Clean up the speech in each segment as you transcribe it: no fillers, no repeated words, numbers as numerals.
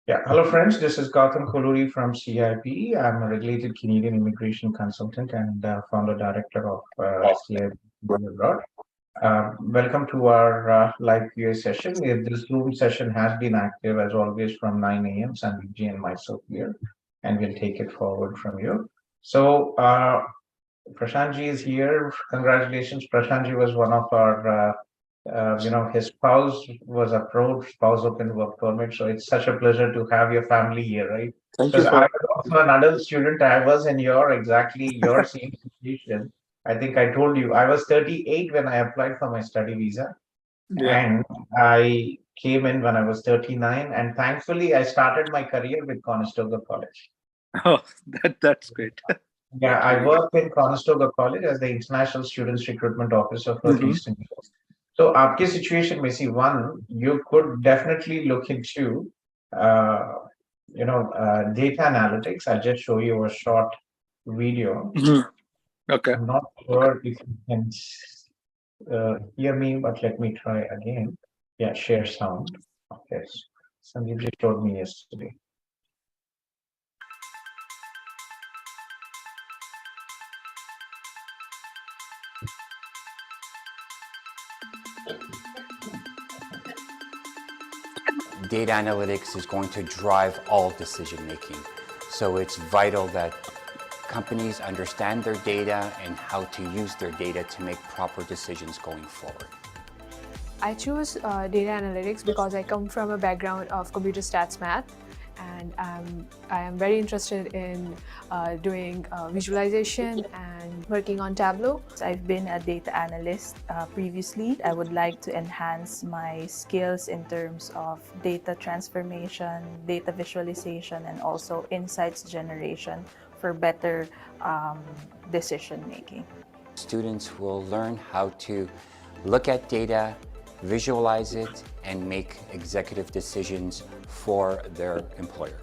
Yeah, hello friends. This is Gautham Kolluri from CIP. I'm a regulated Canadian immigration consultant and founder director of CIP Abroad. Welcome to our live QA session. This Zoom session has been active as always from 9 a.m. Sandeep and myself here, and we'll take it forward from you. So Prashantji is here. Congratulations. Prashantji was one of our his spouse was approved, spouse open work permit. So it's such a pleasure to have your family here, right? Thank you Because I for was also an adult student. I was in your same situation. I think I told you I was 38 when I applied for my study visa, yeah. and I came in when I was 39. And thankfully, I started my career with Conestoga College. Oh, that's great. Yeah, I worked in Conestoga College as the International Students Recruitment Officer for hmm Eastern Europe. So, आपके situation में see one, you could definitely look into, uh, data analytics. I'll just show you a short video. hmm Okay. I'm not sure if you can hear me, but let me try again. Yeah, share sound. Okay, Sandeep just showed me yesterday. Data analytics is going to drive all decision making. So it's vital that companies understand their data and how to use their data to make proper decisions going forward. I choose data analytics because I come from a background of computer stats math, and I am very interested in doing visualization and working on Tableau. I've been a data analyst previously. I would like to enhance my skills in terms of data transformation, data visualization, and also insights generation for better decision making. Students will learn how to look at data, visualize it, and make executive decisions for their employer.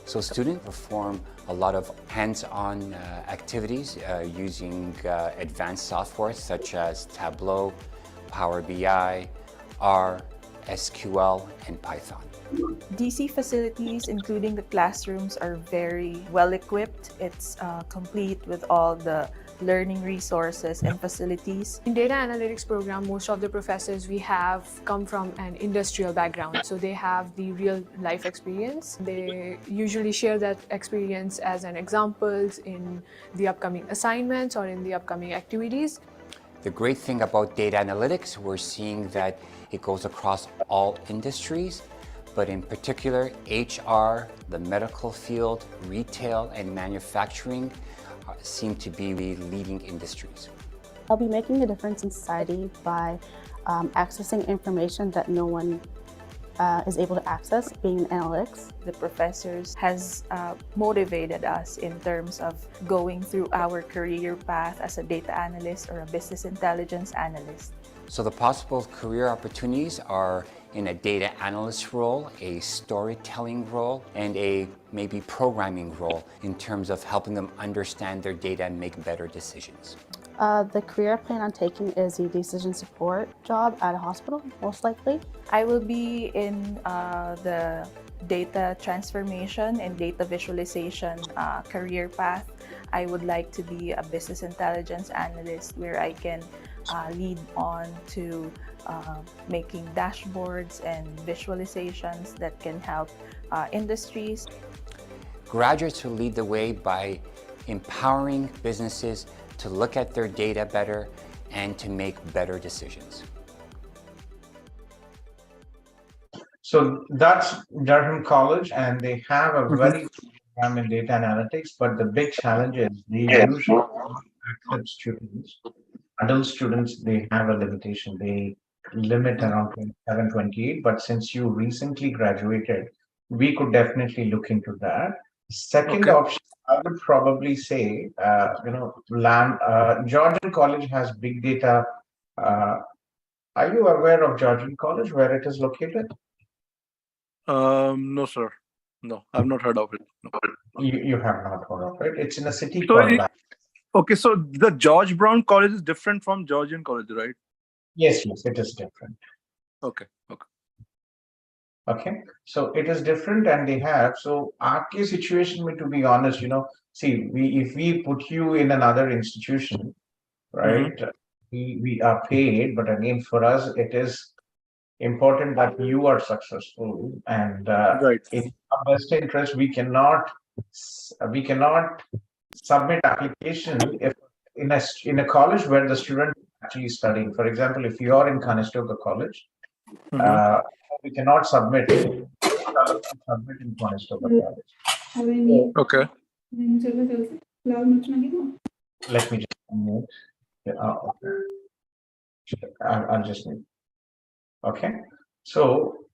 So students perform a lot of hands-on activities using advanced software such as Tableau, Power BI, R, SQL, and Python. DC facilities, including the classrooms, are very well equipped. It's complete with all the learning resources and facilities. In data analytics program, most of the professors we have come from an industrial background, so they have the real life experience. They usually share that experience as an examples in the upcoming assignments or in the upcoming activities. The great thing about data analytics, we're seeing that it goes across all industries, but in particular, HR, the medical field, retail, and manufacturing seem to be the leading industries. I'll be making a difference in society by accessing information that no one is able to access, being in analytics. The professors has motivated us in terms of going through our career path as a data analyst or a business intelligence analyst. So the possible career opportunities are in a data analyst role, a storytelling role, and a maybe programming role in terms of helping them understand their data and make better decisions. The career I plan on taking is a decision support job at a hospital, most likely. I will be in the data transformation and data visualization career path. I would like to be a business intelligence analyst where I can lead on to making dashboards and visualizations that can help industries. Graduates will lead the way by empowering businesses to look at their data better and to make better decisions. So that's Durham College, and they have a very good program in data analytics. But the big challenge is they usually accept students, adult students. They have a limitation. They limit around 27, 28. But since you recently graduated, we could definitely look into that. Second Okay. option, I would probably say, Georgian College has big data. Are you aware of Georgian College, where it is located? No, sir. No, I've not heard of it. No. You have not heard of it. It's in a city So, called okay, so the George Brown College is different from Georgian College, right? Yes, it is different. Okay, okay. Okay, so it is different, and they have. So our case situation, to be honest, see, if we put you in another institution, right? We are paid, but again, for us, it is important that you are successful, and Right. in our best interest, we cannot submit application if in a college where the student is actually studying. For example, if you are in Conestoga College, uh, we cannot submit. Submit in Conestoga College. Okay. Let me just move. Yeah, okay. I'll just move. Okay. So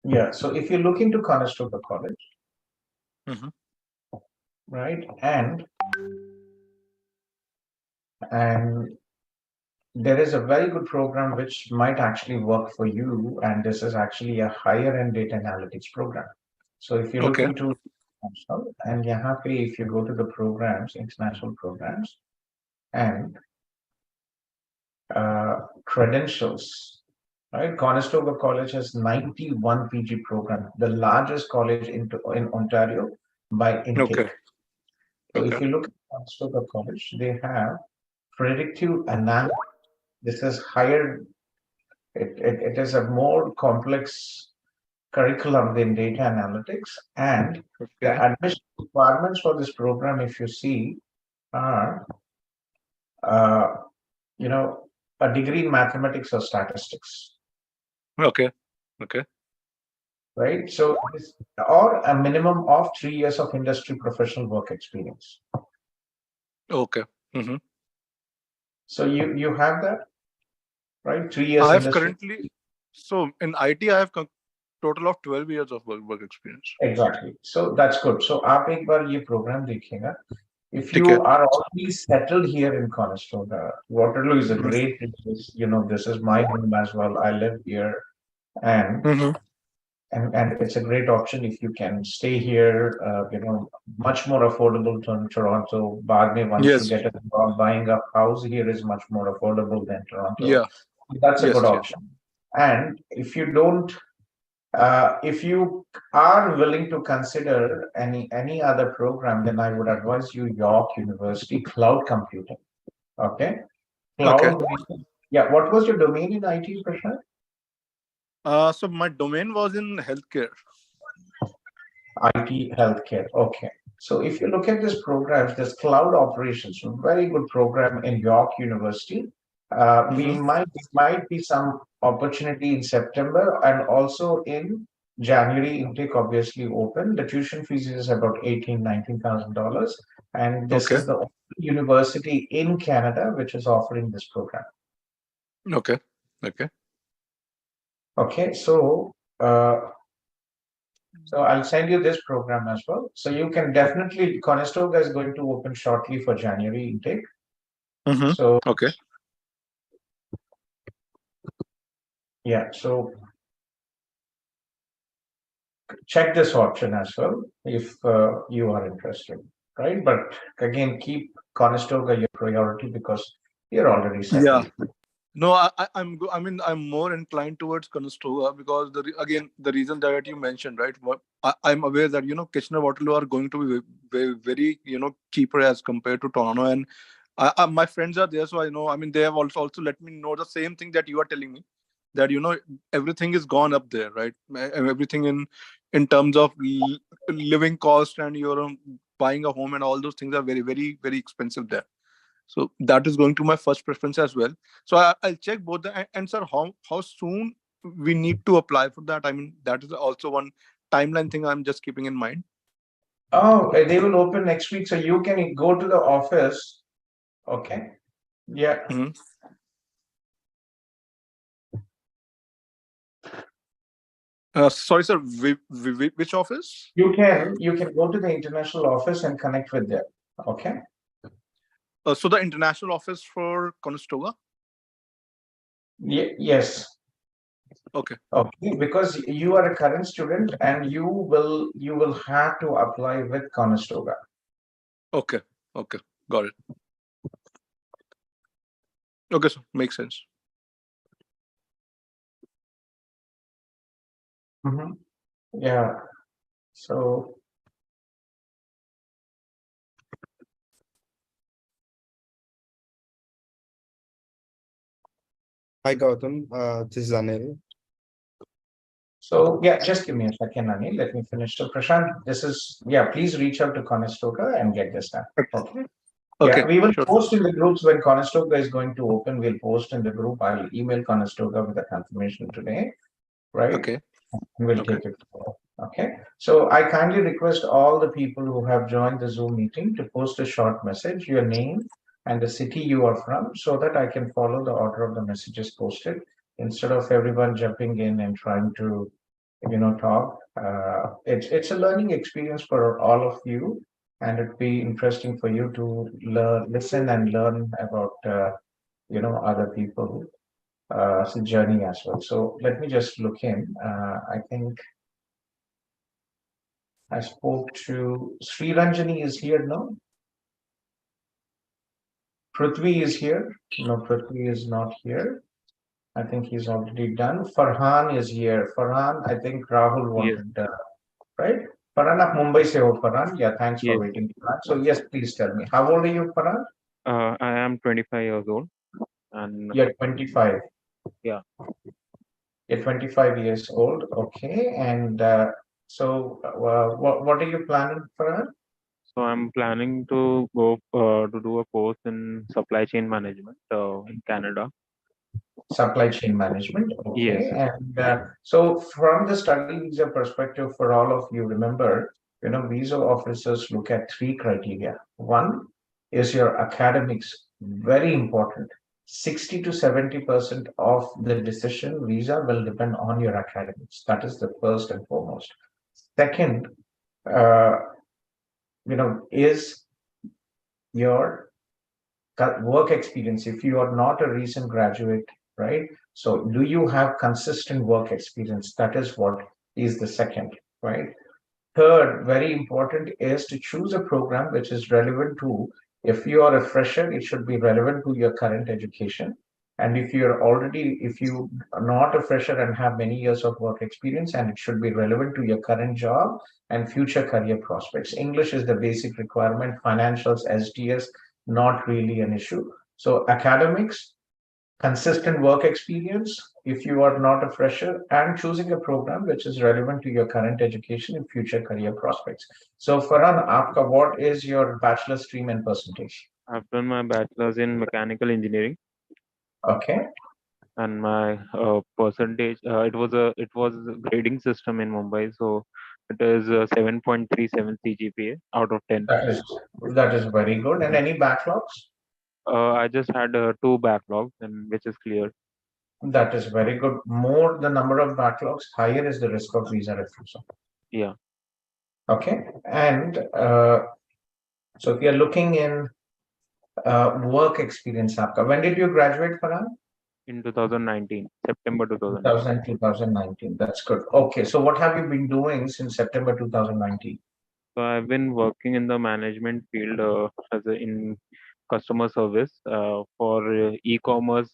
yeah. So if you look into Conestoga College, right, and there is a very good program which might actually work for you, and this is actually a higher end data analytics program. So if you look Okay. into and if you go to the programs, international programs, and credentials, right? Conestoga College has 91 PG program, the largest college in Ontario by intake. Okay. So if Okay. you look at Conestoga College, they have predictive analysis. This is higher. It is a more complex curriculum than data analytics, and the Okay. admission requirements for this program, if you see, are you know a degree in mathematics or statistics, Okay. Okay. right? So or a minimum of 3 years of industry professional work experience. Okay. So you have that, right? 3 years I have industry. currently, so in IT, I have total of 12 years of work experience. Exactly. So that's good. So आप एक बार ये program देखिएगा. If ठीक you है. are already settled here in Conestoga, Waterloo is a great place. This is my home as well. I live here, and it's a great option if you can stay here. Much more affordable than Toronto. बाद में once you Yes. get a job, buying a house here is much more affordable than Toronto. Yeah. That's a Yes, good yes. option. And if you are willing to consider any other program, then I would advise you York University Cloud Computing. Okay, cloud. Yeah. What was your domain in IT, Prashant? So my domain was in healthcare. IT healthcare. Okay. So if you look at this program, this cloud operations, very good program in York University. Might be some opportunity in September, and also in January intake obviously open. The tuition fees is about $18,000-19,000, and this Okay. is the only university in Canada which is offering this program. Okay. Okay. Okay, so I'll send you this program as well. So you can definitely, Conestoga is going to open shortly for January intake. So Okay. yeah, so check this option as well if you are interested, right? But again, keep Conestoga your priority because you're already settled. Yeah. No, I'm more inclined towards Conestoga because the reason that you mentioned, right? I'm aware that Kitchener-Waterloo are going to be very, very cheaper as compared to Toronto, and my friends are there, so I know. I mean, they have also let me know the same thing that you are telling me, that everything is gone up there, right? Everything in terms of living cost and buying a home and all those things are very, very, very expensive there. So that is going to my first preference as well. So I'll check both and sir, how soon we need to apply for that? I mean, that is also one timeline thing I'm just keeping in mind. Oh, they will open next week, so you can go to the office. Okay. Yeah. Sorry, sir. Which office? You can go to the international office and connect with them. Okay. So the international office for Conestoga. Yes. Okay. Okay, because you are a current student and you will have to apply with Conestoga. Okay. Okay. Got it. Okay, so makes sense. Mm-hmm. Yeah. So, Hi Gautham, this is Anil. so yeah, just give me a second, Anil. Let me finish. So, Prashant, this is, yeah, please reach out to Conestoga and get this done. Okay. Okay, Yeah, we will sure. post in the groups when Conestoga is going to open. We'll post in the group. I'll email Conestoga with the confirmation today, right? Okay. We'll Okay. take it forward. Okay. So I kindly request all the people who have joined the Zoom meeting to post a short message, your name and the city you are from, so that I can follow the order of the messages posted instead of everyone jumping in and trying to, talk. It's a learning experience for all of you, and it'd be interesting for you to listen and learn about, other people journey as well. So let me just look in. I think I spoke to Sri Ranjani is here, no? Prithvi is here. No, Prithvi is not here. I think he's already done. Farhan is here. Farhan, I think Rahul Yes, wanted, right? Farhan, आप Mumbai से हो, Farhan? Yeah, thanks for yes. waiting. Farhan. So yes, please tell me. How old are you, Farhan? I am 25 years old, and You're 25. yeah, You're 25 years old. Okay. And so what are you planning, Farhan? so I'm planning to go to do a course in supply chain management in Canada. Supply chain management. Okay. Yes, And so from the study visa perspective, for all of you, remember, visa officers look at three criteria. One is your academics, very important. 60 to 70% of the decision visa will depend on your academics. That is the first and foremost. Second, uh, is your work experience. If you are not a recent graduate, right? So do you have consistent work experience? That is what is the second, right? Third, very important, is to choose a program which is relevant to, if you are a fresher, it should be relevant to your current education. And if you are not a fresher and have many years of work experience, and it should be relevant to your current job and future career prospects. English is the basic requirement, financials, STS, not really an issue. So academics, consistent work experience if you are not a fresher, and choosing a program which is relevant to your current education and future career prospects. So Farhan, aapka, what is your bachelor stream and percentage? I've done my bachelor's in mechanical engineering, Okay. and my percentage it was a grading system in Mumbai, so it is 7.37 CGPA out of 10. That is very good. And any backlogs? I just had two backlogs, and which is clear. That is very good. More the number of backlogs, higher is the risk of visa refusal. Yeah, Okay. And so if you're looking in work experience, aapka, when did you graduate, Farhan? in 2019, September 2019. 2019. That's good. Okay. So what have you been doing since September 2019? So I've been working in the management field in customer service for e-commerce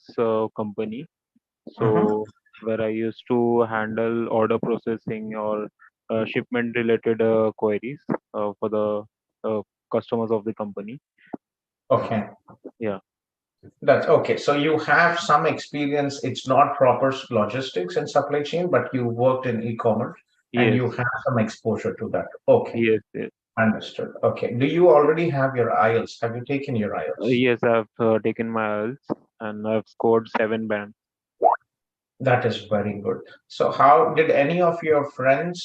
company. Mhm. So where I used to handle order processing or shipment related queries for the uh, customers of the company. Okay. Yeah. That's okay. So you have some experience. It's not proper logistics and supply chain, but you worked in e-commerce and Yes. you have some exposure to that. Okay. Yes. Yes. Understood. Okay. Do you already have your IELTS? Have you taken your IELTS? Yes. I've taken my IELTS and I've scored 7 bands. That is very good. So how did any of your friends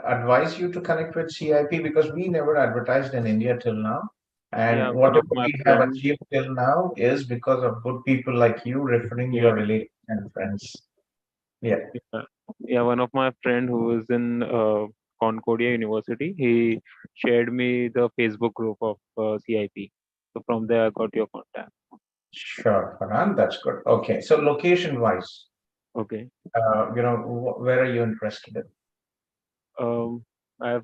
advise you to connect with CIP? Because we never advertised in India till now. Yeah. And One of whatever my we have friends. achieved till now is because of good people like you referring Yeah. your relatives and friends. Yeah. Yeah, yeah, one of my friend who is in Concordia University, he shared me the Facebook group of CIP. So from there, I got your contact. Sure, Farhan, that's good. Okay, so location-wise, Okay. where are you interested in? I've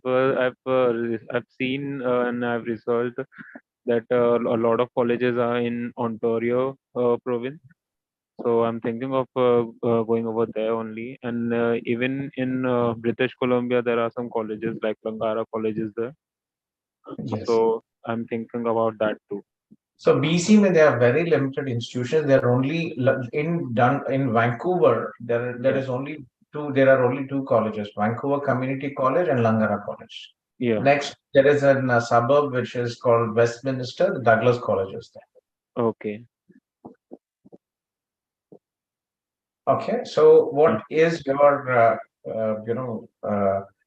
seen and I've researched that a lot of colleges are in Ontario province. So I'm thinking of going over there only. And even in British Columbia, there are some colleges like Langara colleges there. Yes. So I'm thinking about that too. So BC, when they are very limited institutions, they are only in Vancouver. There Yeah. is only two. There are only two colleges: Vancouver Community College and Langara College. Yeah. Next, there is a suburb which is called Westminster. The Douglas College is there. Okay. Okay. So, what is your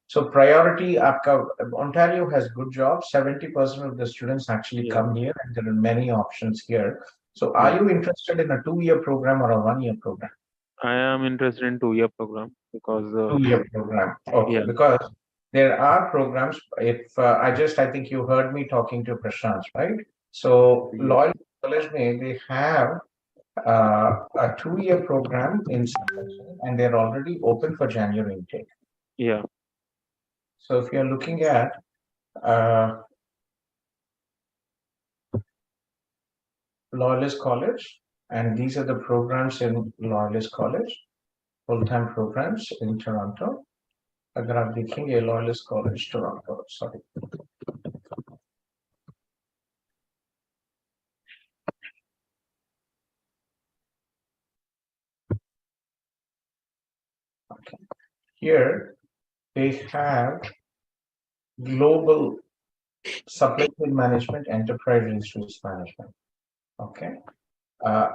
so priority? Ontario has good jobs. 70% of the students actually Yeah. come here, and there are many options here. So, are Yeah. you interested in a 2-year program or a 1-year program? I am interested in 2-year program because 2-year program. Okay, yeah. because there are programs. If I think you heard me talking to Prashant, right? So, Yeah. Loyal College, they have a 2-year program in supply chain, and they're already open for January intake. Yeah. So if you're looking at uh, Loyalist College, and these are the programs in Loyalist College, full-time programs in Toronto. अगर आप देखेंगे Loyalist College Toronto, sorry. Okay. Here they have global supply chain management, enterprise resource management. Okay. Uh,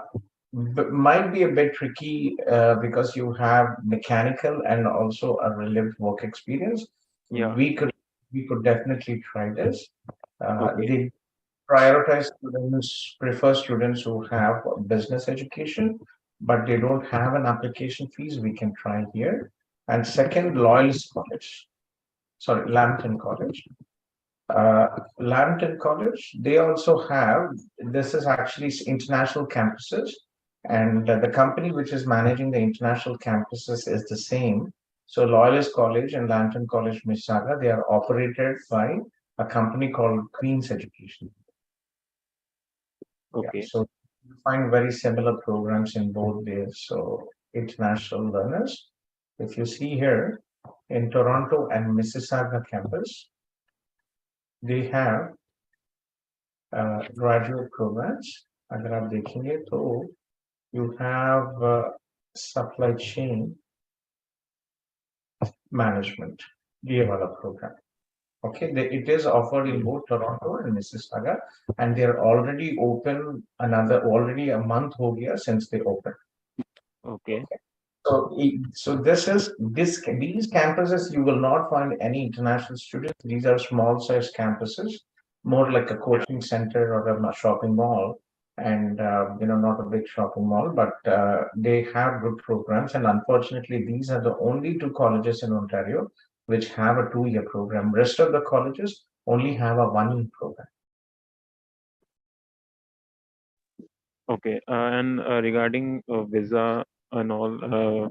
might be a bit tricky because you have mechanical and also a relevant work experience. Yeah. We could definitely try this. Okay. They prioritize students, prefer students who have business education, but they don't have an application fees. We can try here. And second, Loyalist College, sorry, Lambton College. Lambton College, they also have, this is actually international campuses, and the company which is managing the international campuses is the same. So Loyalist College and Lambton College, Mississauga, they are operated by a company called Queen's Education. Yeah, Okay. so you find very similar programs in both ways. So international learners, if you see here in Toronto and Mississauga campus, they have graduate programs. अगर आप देखेंगे तो you have supply chain management, ये वाला program. Okay, it is offered in both Toronto and Mississauga, and they're already open already a month हो गया since they opened. Okay. So these campuses you will not find any international students. These are small size campuses, more like a coaching center or a shopping mall, and not a big shopping mall, but they have good programs. And unfortunately, these are the only two colleges in Ontario which have a 2-year program. Rest of the colleges only have a 1-year program. Okay. And regarding visa and all,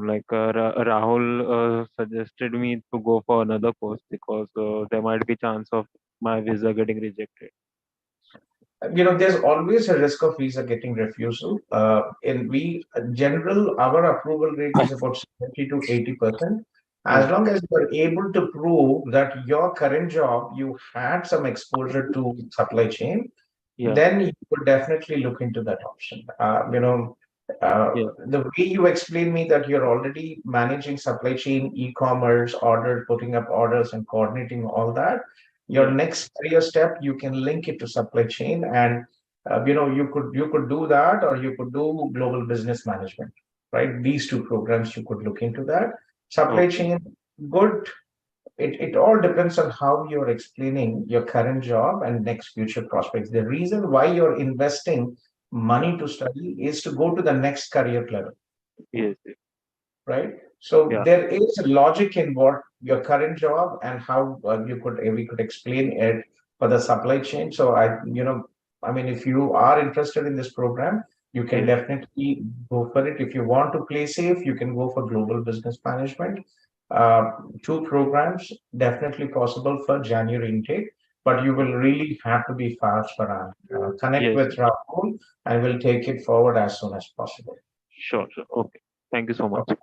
like Rahul suggested me to go for another course because there might be chance of my visa getting rejected. There's always a risk of visa getting refusal. General, our approval rate is about 70 to 80%. As long as you're able to prove that your current job, you had some exposure to supply chain, Yeah. then you could definitely look into that option. Yeah. The way you explain me that you're already managing supply chain, e-commerce, order, putting up orders and coordinating all that, your Yeah. next career step, you can link it to supply chain, and you could do that, or you could do global business management, right? These two programs, you could look into that. Supply Okay. chain, good. It all depends on how you're explaining your current job and next future prospects. The reason why you're investing money to study is to go to the next career level, Yes. Yes. right? So Yeah. there is a logic in what your current job and how we could explain it for the supply chain. So I mean, if you are interested in this program, you can Yes. definitely go for it. If you want to play safe, you can go for global business management. Two programs definitely possible for January intake. but you will really have to be fast, Farhan. Connect Yes, with Rahul and we'll take it forward as soon as possible. sure, sure. Okay. Thank you so much. Okay.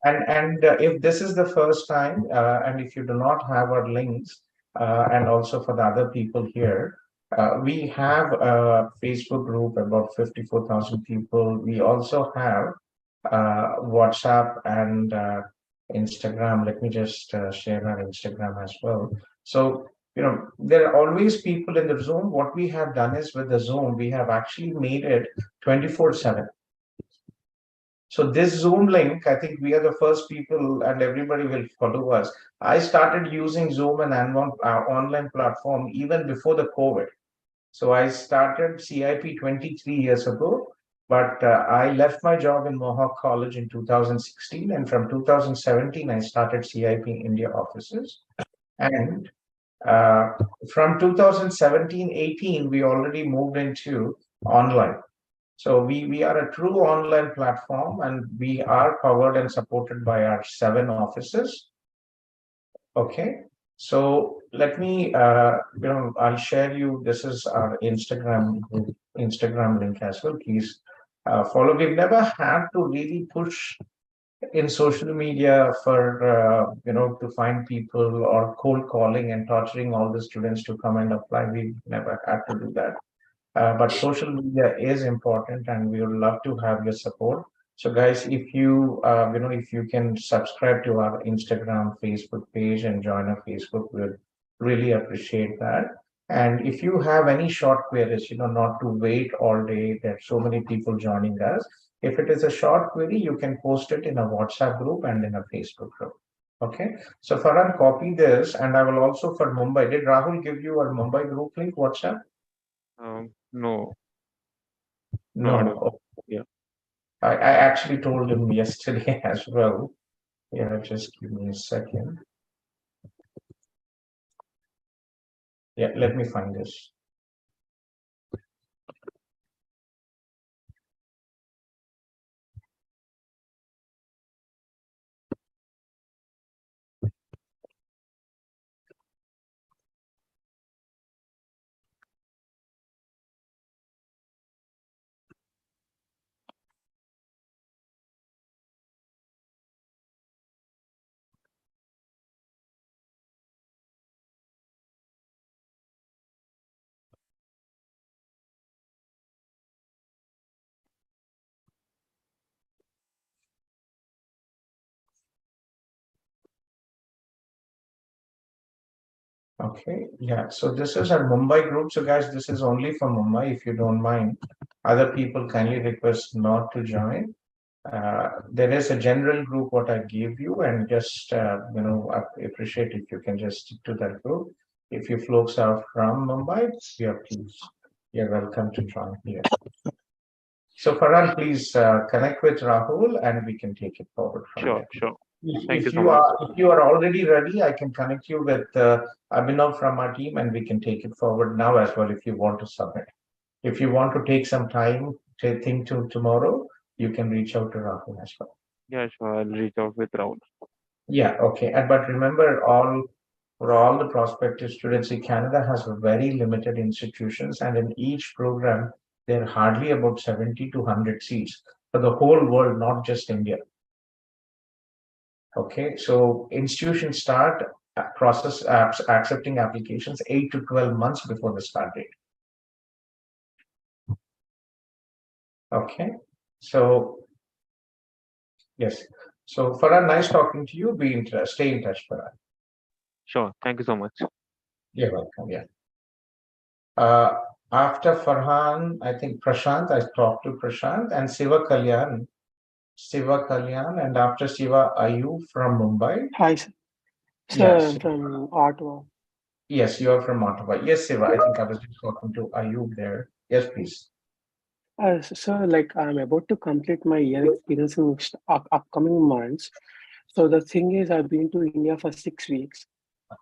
And if this is the first time, and if you do not have our links, and also for the other people here, we have a Facebook group about 54,000 people. We also have WhatsApp and Instagram. Let me just share our Instagram as well. So, there are always people in the Zoom. What we have done is with the Zoom, we have actually made it 24/7. So this Zoom link, I think we are the first people and everybody will follow us. I started using Zoom and online platform even before the COVID. So I started CIP 23 years ago, but I left my job in Mohawk College in 2016. And from 2017, I started CIP India offices. And from 2017-18, we already moved into online. So we are a true online platform and we are powered and supported by our 7 offices. Okay. So let me, I'll share you, this is our Instagram link as well. Please follow. We've never had to really push in social media for, to find people or cold calling and torturing all the students to come and apply. We've never had to do that. But social media is important and we would love to have your support. So guys, if if you can subscribe to our Instagram, Facebook page and join our Facebook, we'd really appreciate that. And if you have any short queries, not to wait all day, there's so many people joining us. If it is a short query, you can post it in a WhatsApp group and in a Facebook group. Okay. So Farhan, copy this and I will also for Mumbai. Did Rahul give you our Mumbai group link, WhatsApp? No, No. I don't. Yeah. I actually told him yesterday as well. Yeah, just give me a second. Yeah, let me find this. Okay, yeah. So this is our Mumbai group. So guys, this is only for Mumbai. If you don't mind, other people kindly request not to join. There is a general group what I gave you, and just I appreciate if you can just stick to that group. If you folks are from Mumbai, you're welcome to join here. So Farhan, please connect with Rahul, and we can take it forward from Sure, there. sure. If, Thank you if so you much. are if you are already ready, I can connect you with Abhinav from our team, and we can take it forward now as well. If you want to submit, if you want to take some time to think to tomorrow, you can reach out to Rahul as well. Yeah, sure. I'll reach out with Rahul. Yeah, okay. And but remember, for all the prospective students in Canada has very limited institutions, and in each program there are hardly about 70 to 100 seats for the whole world, not just India. Okay, so institutions start process apps accepting applications 8 to 12 months before the start date. Okay, so yes, so Farhan, nice talking to you. Stay in touch, Farhan. Sure. Thank you so much. You're welcome. Yeah. After Farhan, I think Prashant. I talked to Prashant and Siva Kalyan, and after Siva, Ayub from Mumbai. Hi, sir. Yes. I'm from Ottawa. Yes, you are from Ottawa. Yes, Siva. I think I was just talking to Ayub there. Yes, please. So, like, I'm about to complete my year experience in upcoming months. So the thing is, I've been to India for 6 weeks.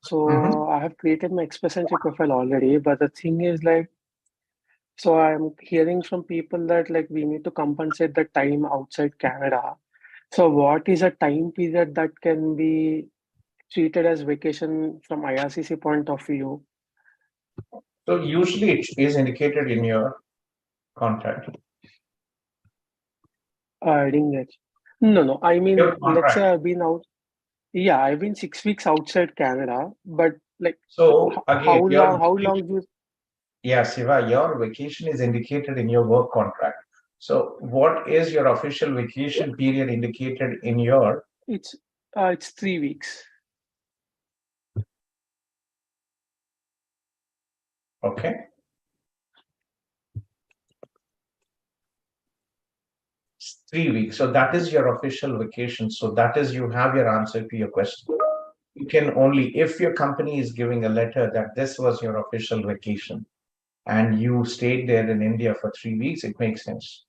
So I have created my Express Entry profile already. But the thing is, like, so I'm hearing from people that like we need to compensate the time outside Canada. So what is a time period that can be treated as vacation from IRCC point of view? So usually it is indicated in your contract. I didn't get you. No. I mean, Your let's say contract. I've been out. Yeah, I've been 6 weeks outside Canada, but like, So how again, long? your How long do you? yeah, Siva, your vacation is indicated in your work contract. So what is your official vacation period indicated in your It's 3 weeks. okay? 3 weeks. So that is your official vacation. So that is you have your answer to your question. You can only if your company is giving a letter that this was your official vacation and you stayed there in India for 3 weeks, it makes sense.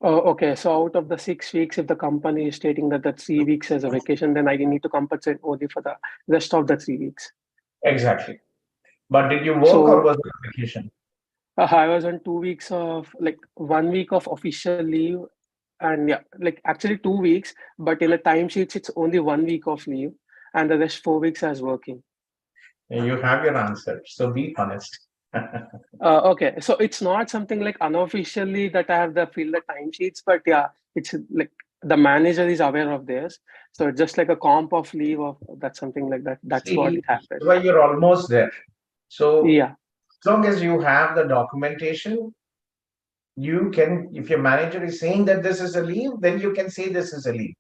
Oh, okay. So out of the 6 weeks, if the company is stating that the 3 weeks as a vacation, then I need to compensate only for the rest of the 3 weeks. Exactly. But did you work or So was it a vacation? I was on 2 weeks of like 1 week of official leave, and yeah, like actually 2 weeks, but in the timesheets it's only 1 week of leave, and the rest 4 weeks as working. You have your answer. So be honest. Okay, so it's not something like unofficially that I have the fill the timesheets, but yeah, it's like the manager is aware of this, so it's just like a comp of leave of that's something like that. That's what See, it happened. well, you're almost there. So Yeah. as long as you have the documentation, you can, if your manager is saying that this is a leave, then you can say this is a leave.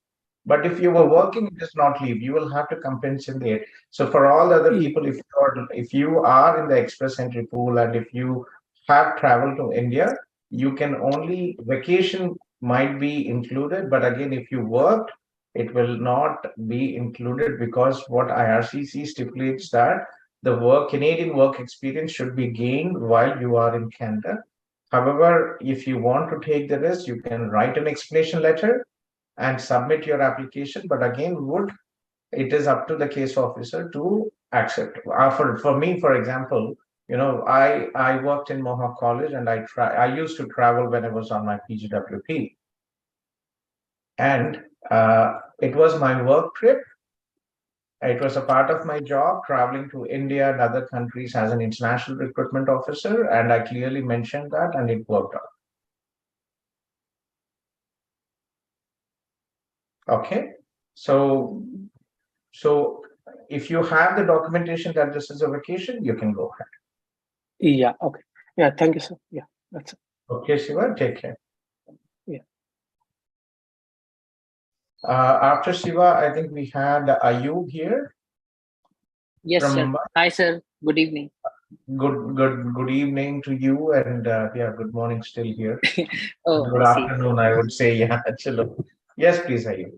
But if you were Okay. working, it is not leave. You will have to compensate. So for all other Yeah. people, if you are in the express entry pool and if you have traveled to India, you can only vacation might be included. But again, if you worked, it will not be included because what IRCC stipulates that the Canadian work experience should be gained while you are in Canada. However, if you want to take the risk, you can write an explanation letter and submit your application. But again, it is up to the case officer to accept. For me, for example, I worked in Mohawk College and I used to travel when I was on my PGWP, and it was my work trip. It was a part of my job traveling to India and other countries as an international recruitment officer, and I clearly mentioned that, and it worked out. Okay, so if you have the documentation that this is a vacation, you can go ahead. Yeah. Okay. Yeah. Thank you, sir. Yeah. That's it. Okay, Shiva, take care. Yeah. After Shiva, I think we had Ayub here. Yes, from sir. Mumbai. Hi, sir. Good evening. Good evening to you, and yeah, good morning still here. Good I see. afternoon, I would say. Yeah, chalo. Yes, please, Ayub.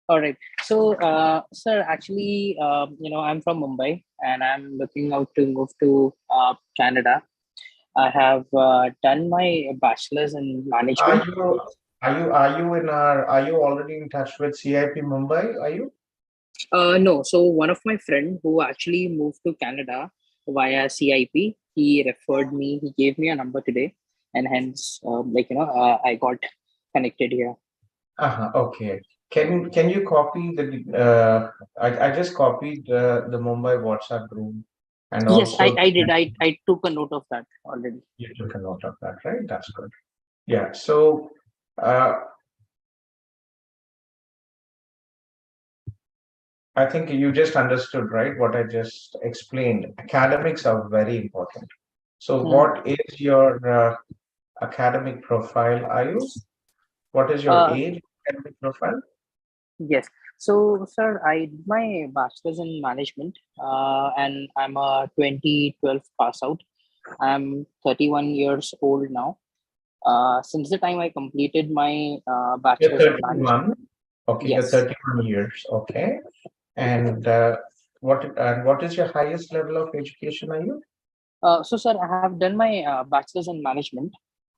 All right. So, sir, actually, I'm from Mumbai and I'm looking out to move to Canada. I have done my bachelor's in Are management. you are you already in touch with CIP Mumbai? Are you? No. So, one of my friend who actually moved to Canada via CIP, he referred me. He gave me a number today, and hence, I got connected here. Okay. Can you copy the I just copied the Mumbai WhatsApp group, and Yes, also I did. I took a note of that already. you took a note of that, right? That's good. Yeah. So I think you just understood, right? What I just explained. Academics are very important. So what is your academic profile? What is your age academic profile? Yes. So, sir, I did my bachelor's in management, and I'm a 2012 pass out. I'm 31 years old now. Since the time I completed my You're bachelor's in management, 31. Okay, you're yes. 31 years. Okay. And what is your highest level of education are you? So, sir, I have done my bachelor's in management,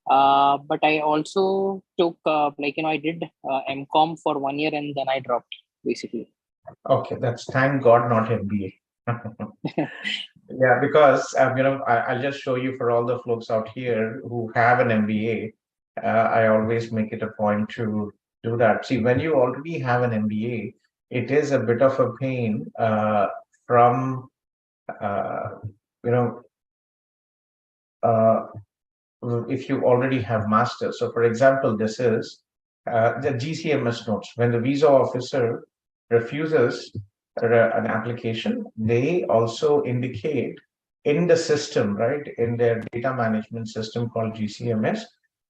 but I also took I did MCOM for 1 year and then I dropped basically. Okay, that's thank God not MBA. Yeah, because I'll just show you for all the folks out here who have an MBA. I always make it a point to do that. See, when you already have an MBA, it is a bit of a pain from you know, uh, if you already have masters. So for example, this is the GCMS notes. When the visa officer refuses an application, they also indicate in the system, right, in their data management system called GCMS,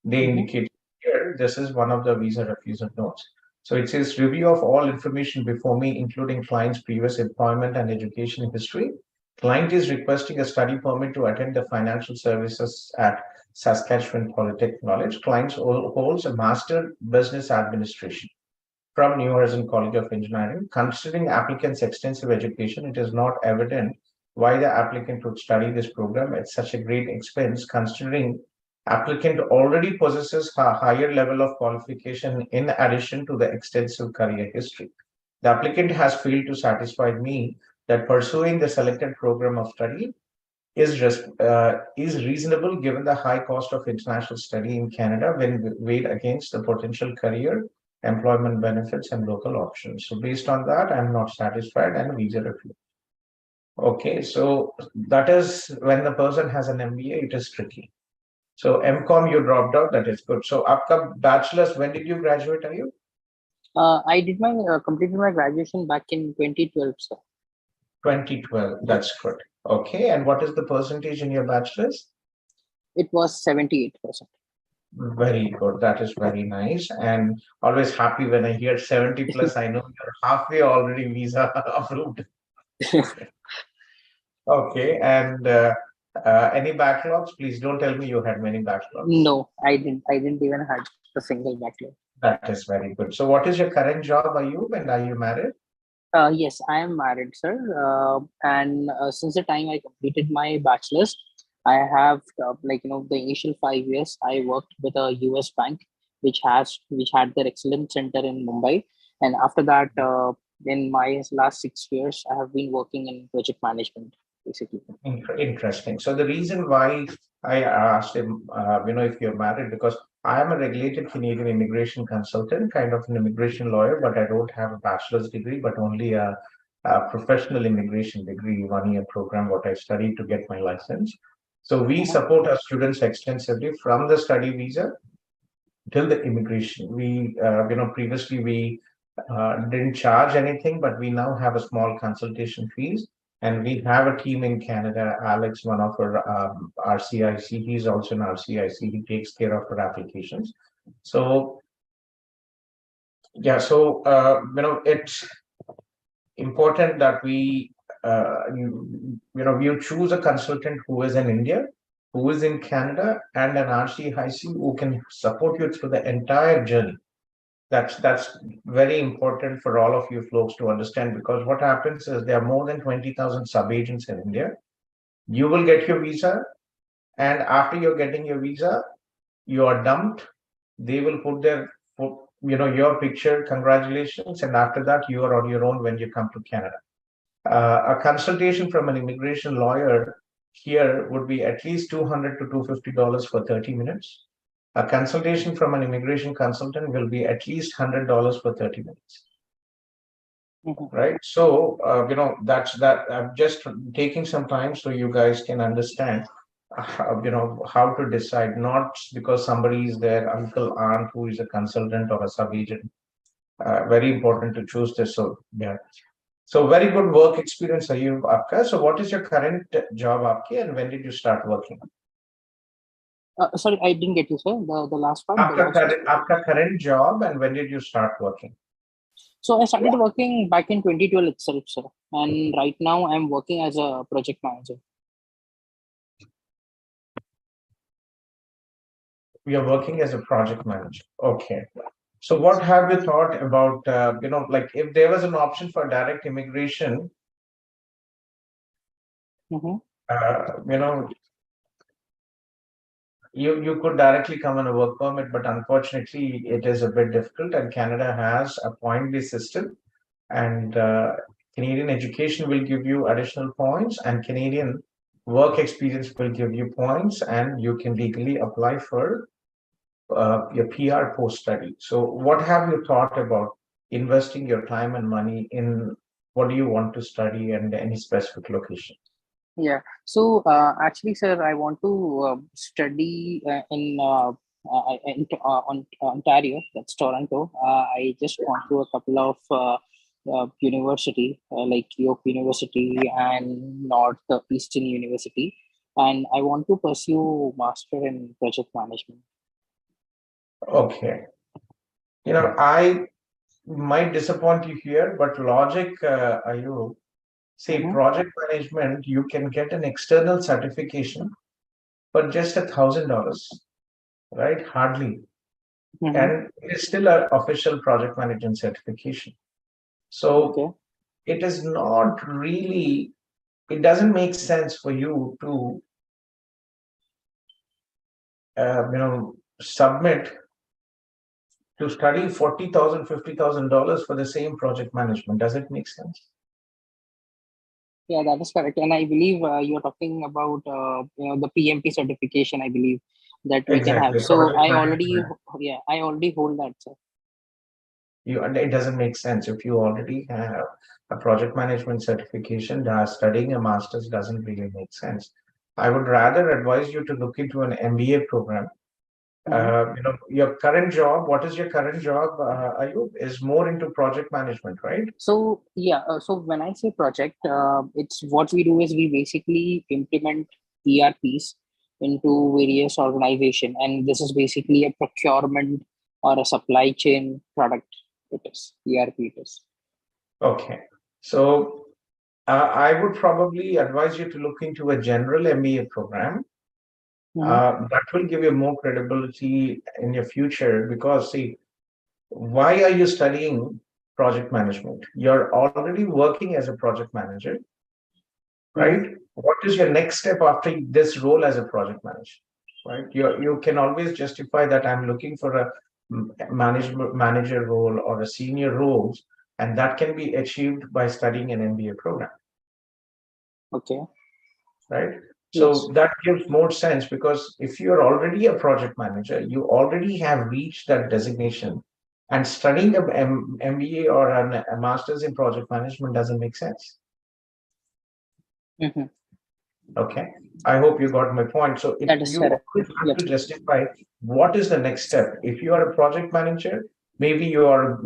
they indicate here, this is one of the visa refusal notes. So it says review of all information before me, including client's previous employment and education history. Client is requesting a study permit to attend the financial services at Saskatchewan Polytechnic College. Client holds a Master Business Administration from New Horizon College of Engineering. Considering applicant's extensive education, it is not evident why the applicant would study this program at such a great expense, considering applicant already possesses a higher level of qualification in addition to the extensive career history. The applicant has failed to satisfy me that pursuing the selected program of study is reasonable given the high cost of international study in Canada when weighed against the potential career, employment benefits, and local options. So based on that, I'm not satisfied and visa refused. Okay, so that is when the person has an MBA, it is tricky. So MCOM, you dropped out, that is good. So Aapka bachelor's, when did you graduate, are you? I did my completed my graduation back in 2012, sir. 2012, that's good. Okay, and what is the percentage in your bachelor's? It was 78%. Very good. That is very nice. And always happy when I hear 70 plus. I know you're halfway already visa approved. Okay. And any backlogs? Please don't tell me you had many backlogs. No, I didn't. I didn't even have a single backlog. That is very good. So what is your current job, Ayub, and are you married? Yes, I am married, sir. And since the time I completed my bachelor's, I have the initial 5 years I worked with a US bank, which had their excellent center in Mumbai, and after that, in my last 6 years, I have been working in project management, basically. Interesting. So the reason why I asked him, if you're married, because I am a regulated Canadian immigration consultant, kind of an immigration lawyer, but I don't have a bachelor's degree, but only a professional immigration degree, 1-year program, what I studied to get my license. So we support our students extensively from the study visa till the immigration. We, previously we didn't charge anything, but we now have a small consultation fees. And we have a team in Canada, Alex, one of our RCIC, he's also an RCIC, he takes care of our applications. So, yeah, so, it's important that we, you choose a consultant who is in India, who is in Canada, and an RCIC who can support you through the entire journey. That's very important for all of you folks to understand, because what happens is there are more than 20,000 sub-agents in India. You will get your visa, and after you're getting your visa, you are dumped. They will put your picture, congratulations, and after that you are on your own when you come to Canada. A consultation from an immigration lawyer here would be at least $200 to $250 for 30 minutes. A consultation from an immigration consultant will be at least $100 for 30 minutes. Right? So, that's that. I'm just taking some time so you guys can understand, how to decide, not because somebody is their uncle, aunt who is a consultant or a sub-agent. Very important to choose this. So, yeah. So, very good work experience, Ayub Aapka. So, what is your current job, Aapki, and when did you start working? Sorry, I didn't get you, sir. The last part. After current job, and when did you start working? So I started working back in 2012 itself, sir. And right now I'm working as a project manager. You're working as a project manager. Okay. So what have you thought about, if there was an option for direct immigration, you could directly come on a work permit, but unfortunately it is a bit difficult, and Canada has a point-based system, and Canadian education will give you additional points, and Canadian work experience will give you points, and you can legally apply for your PR post-study. So what have you thought about investing your time and money in? What do you want to study, and any specific location? Yeah. So actually, sir, I want to study in Ontario. That's Toronto. I just gone through a couple of university like York University and Northeastern University, and I want to pursue master in project management. Okay. I might disappoint you here, but logic, Ayub, say project management, you can get an external certification for just $1,000, right? Hardly. And it's still an official project management certification. So it is not really, it doesn't make sense for you to, submit to study $40,000, $50,000 for the same project management. Does it make sense? Yeah, that is correct. And I believe you're talking about the PMP certification. I believe that we can have. Exactly. So Project management. I already hold that, sir. It doesn't make sense if you already have a project management certification. Studying a master's doesn't really make sense. I would rather advise you to look into an MBA program. Your current job, what is your current job, Ayub, is more into project management, right? So yeah, so when I say project, it's what we do is we basically implement ERPs into various organization, and this is basically a procurement or a supply chain product. It is ERP. It is. Okay. So I would probably advise you to look into a general MBA program. That will give you more credibility in your future because, see, why are you studying project management? You're already working as a project manager, right? What is your next step after this role as a project manager, right? You can always justify that I'm looking for a management manager role or a senior roles, and that can be achieved by studying an MBA program. Okay. Right. So that gives more sense because if you're already a project manager, you already have reached that designation, and studying an MBA or a master's in project management doesn't make sense. Okay. I hope you got my point. So you always have to justify what is the next step. If you are a project manager, maybe you're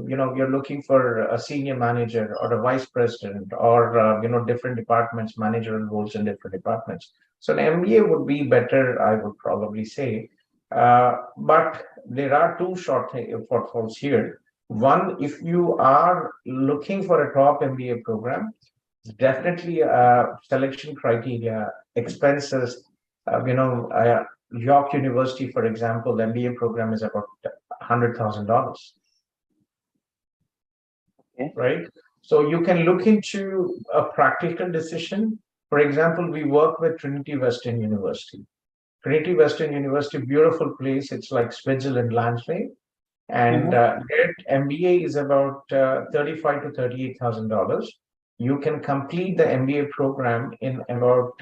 looking for a senior manager or a vice president or different departments, managerial roles in different departments. So an MBA would be better, I would probably say. But there are two shortfalls here. One, if you are looking for a top MBA program, definitely selection criteria, expenses. York University, for example, the MBA program is about $100,000. Right? So you can look into a practical decision. For example, we work with Trinity Western University. Trinity Western University, beautiful place. It's like Switzerland landscape. And their MBA is about $35,000 to $38,000. You can complete the MBA program in about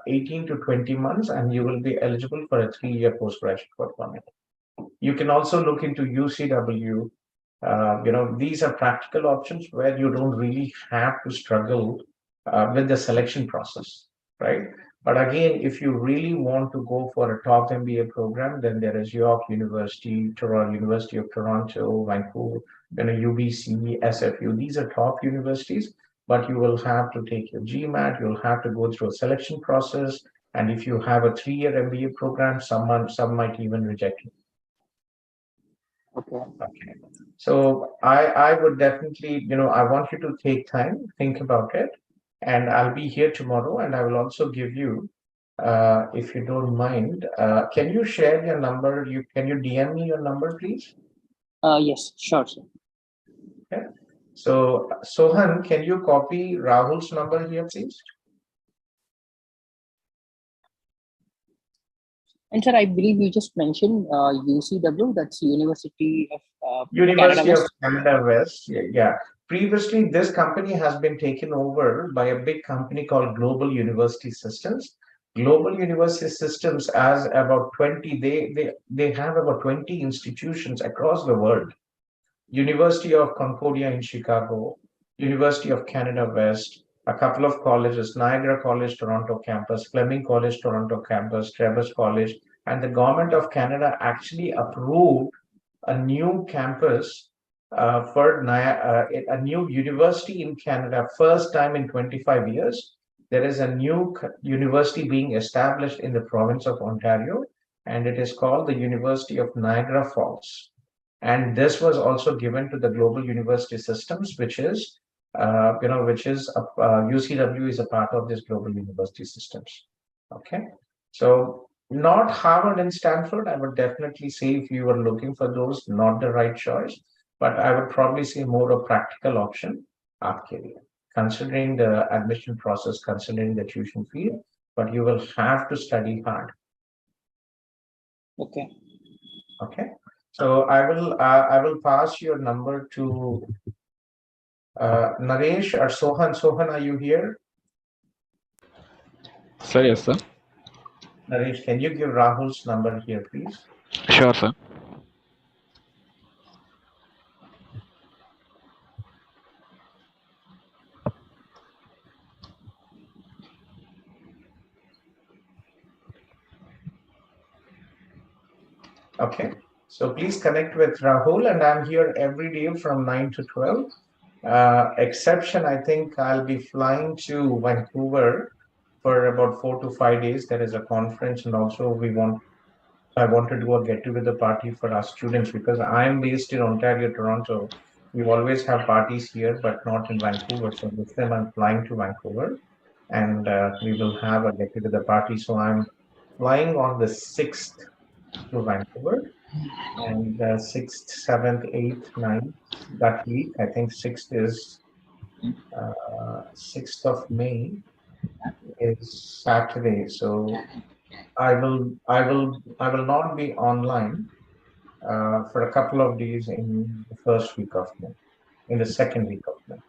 18 to 20 months, and you will be eligible for a 3-year postgraduate work permit. You can also look into UCW. These are practical options where you don't really have to struggle with the selection process, right? But again, if you really want to go for a top MBA program, then there is York University, University of Toronto, Vancouver, UBC, SFU. These are top universities, but you will have to take your GMAT. You'll have to go through a selection process, and if you have a 3-year MBA program, some might even reject you. Okay. So I would definitely, I want you to take time, think about it, and I'll be here tomorrow, and I will also give you, if you don't mind, can you share your number? Can you DM me your number, please? Yes, sure, sir. Okay. So Sohan, can you copy Rahul's number here, please? And sir, I believe you just mentioned UCW, that's University of University Canada of Canada West. Yeah. Previously, this company has been taken over by a big company called Global University Systems. Global University Systems has about 20, they have about 20 institutions across the world. University of Concordia in Chicago, University of Canada West, a couple of colleges, Niagara College, Toronto campus, Fleming College, Toronto campus, Travis College, and the government of Canada actually approved a new campus for a new university in Canada. First time in 25 years, there is a new university being established in the province of Ontario, and it is called the University of Niagara Falls. And this was also given to the Global University Systems, which is UCW is a part of this Global University Systems. Okay, so not Harvard and Stanford. I would definitely say if you were looking for those, not the right choice. But I would probably say more a practical option, आपके लिए, considering the admission process, considering the tuition fee, but you will have to study hard. Okay. Okay. So I will pass your number to Naresh or Sohan. Sohan, are you here? Sir, yes, sir. Naresh, can you give Rahul's number here, please? Sure, sir. Okay, so please connect with Rahul, and I'm here every day from 9 to 12. Exception, I think I'll be flying to Vancouver for about 4 to 5 days. There is a conference, and also I want to do a get-together party for our students because I'm based in Ontario, Toronto. We always have parties here, but not in Vancouver. So this time I'm flying to Vancouver, and we will have a get-together party. So I'm flying on the 6th to Vancouver, and 6th, 7th, 8th, 9th that week. I think 6th is 6th of May is Saturday. So I will not be online for a couple of days in the first week of May, in the second week of May.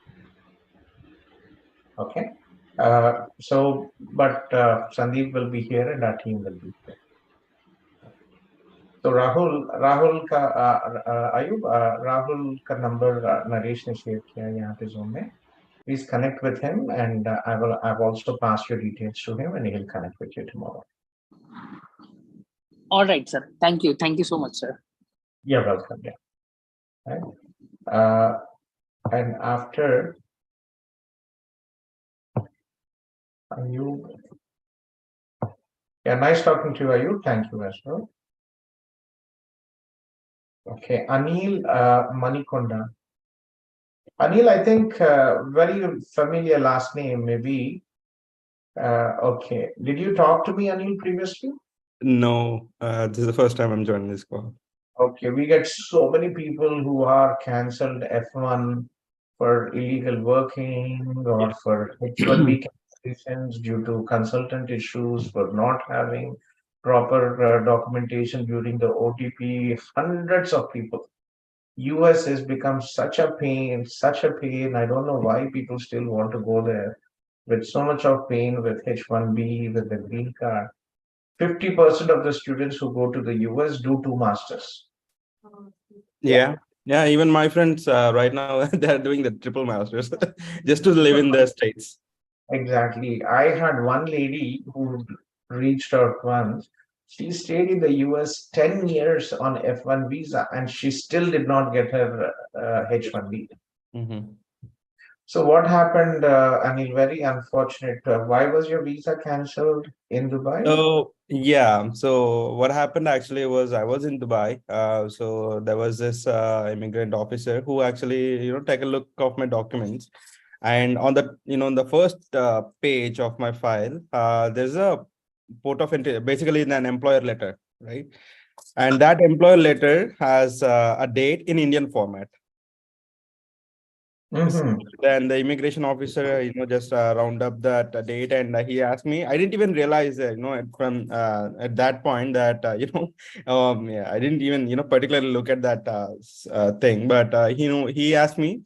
Okay. But Sandeep will be here and our team will be here. So Rahul ka number Naresh ne share kiya yahan pe Zoom mein. Please connect with him, and I've also passed your details to him, and he'll connect with you tomorrow. All right, sir. Thank you. Thank you so much, sir. You're welcome. Yeah. Right. And after Ayub. Yeah, nice talking to you, Ayub. Thank you as well. Okay, Anil Manikonda. Anil, I think very familiar last name, maybe. Okay, did you talk to me, Anil, previously? No, this is the first time I'm joining this call. Okay, we get so many people who are cancelled F1 for illegal working or for H1B cancellations due to consultant issues, for not having proper documentation during the OTP. Hundreds of people. US has become such a pain, such a pain. I don't know why people still want to go there with so much of pain with H1B, with the green card. 50% of the students who go to the US do 2 masters. Yeah. Yeah, even my friends right now, they're doing the triple masters just to live in the States. Exactly. I had one lady who reached out once. She stayed in the US 10 years on F1 visa, and she still did not get her H1B. Mm-hmm. So what happened, Anil? Very unfortunate. Why was your visa cancelled in Dubai? So yeah, so what happened actually was I was in Dubai. So there was this immigrant officer who actually take a look of my documents, and on the on the first page of my file, there's a port of entry, basically in an employer letter, right? And that employer letter has a date in Indian format. Mm-hmm. Then the immigration officer, just round up that date, and he asked me. I didn't even realize, from at that point that yeah, I didn't even particularly look at that thing. But he asked me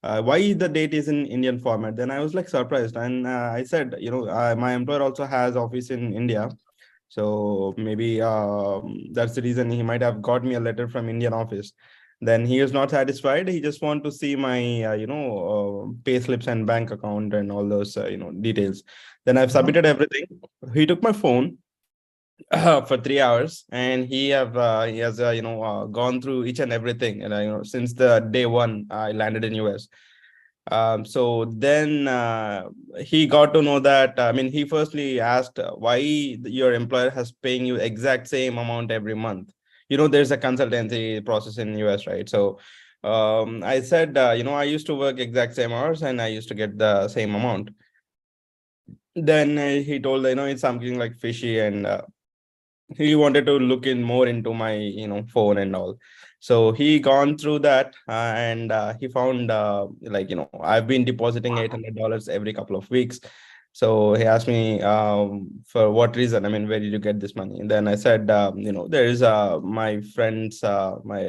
why the date is in Indian format. Then I was like surprised, and I said, my employer also has office in India, so maybe that's the reason he might have got me a letter from Indian office. Then he was not satisfied. He just want to see my, pay slips and bank account and all those, details. Then I've submitted everything. He took my phone for 3 hours, and he has gone through each and everything. And since the day one I landed in US. So then he got to know that, he firstly asked why your employer has paying you exact same amount every month. There's a consultancy process in US, right? So I said, I used to work exact same hours and I used to get the same amount. Then he told, it's something like fishy, and he wanted to look in more into my phone and all. So he gone through that, and he found I've been depositing $800 every couple of weeks. So he asked me, for what reason, where did you get this money? And then I said, there is my friends, my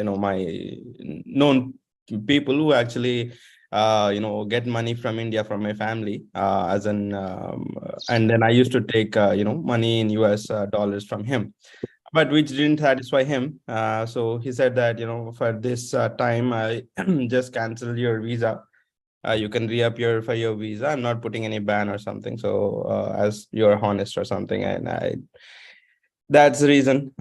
known people who actually get money from India from my family, and then I used to take money in US dollars from him, but which didn't satisfy him. So he said that for this time, I just cancel your visa. You can re-up for your visa. I'm not putting any ban or something. So as you're honest or something, and that's the reason,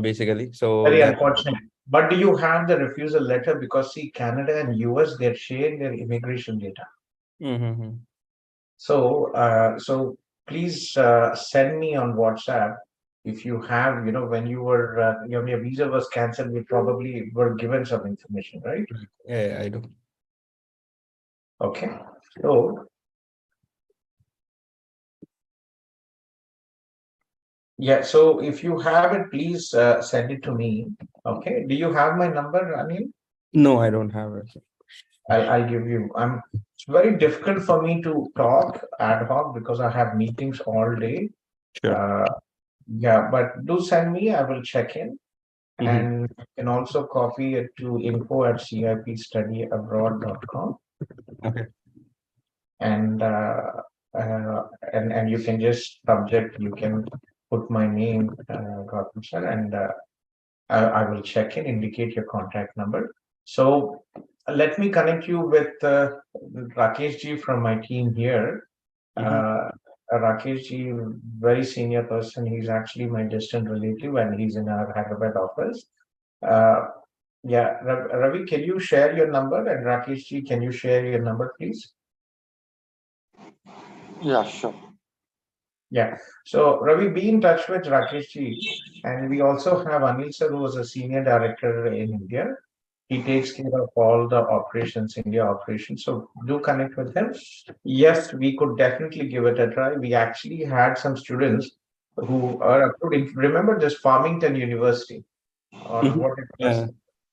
basically. So Very unfortunate. But do you have the refusal letter? Because see, Canada and US, they're sharing their immigration data. So please send me on WhatsApp if you have, when you were, your visa was canceled, we probably were given some information, right? Yeah, I do. Okay. So, yeah, so if you have it, please send it to me. Okay. Do you have my number, Anil? No, I don't have it. I'll give you. It's very difficult for me to talk ad hoc because I have meetings all day. Sure. Yeah, but do send me. I will check in, and you can also copy it to info@cipstudyabroad.com. Okay. And and you can just subject. You can put my name, Gautham sir, and I will check in. Indicate your contact number. So let me connect you with Rakesh ji from my team here. Rakesh ji, very senior person. He's actually my distant relative, and he's in our Hyderabad office. Yeah, Ravi, can you share your number? And Rakesh ji, can you share your number, please? Yeah, sure. Yeah. So Ravi, be in touch with Rakesh ji, and we also have Anil sir, who is a senior director in India. He takes care of all the operations, India operations. So do connect with him. Yes, we could definitely give it a try. We actually had some students who are approved. Remember this Farmington University, or what it was,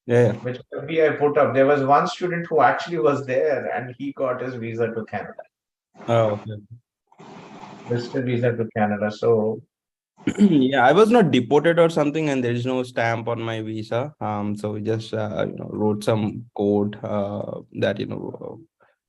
Yeah. which maybe I put up. There was one student who actually was there, and he got his visa to Canada. Oh, okay. Visitor visa to Canada. So yeah, I was not deported or something, and there is no stamp on my visa. So we just wrote some code that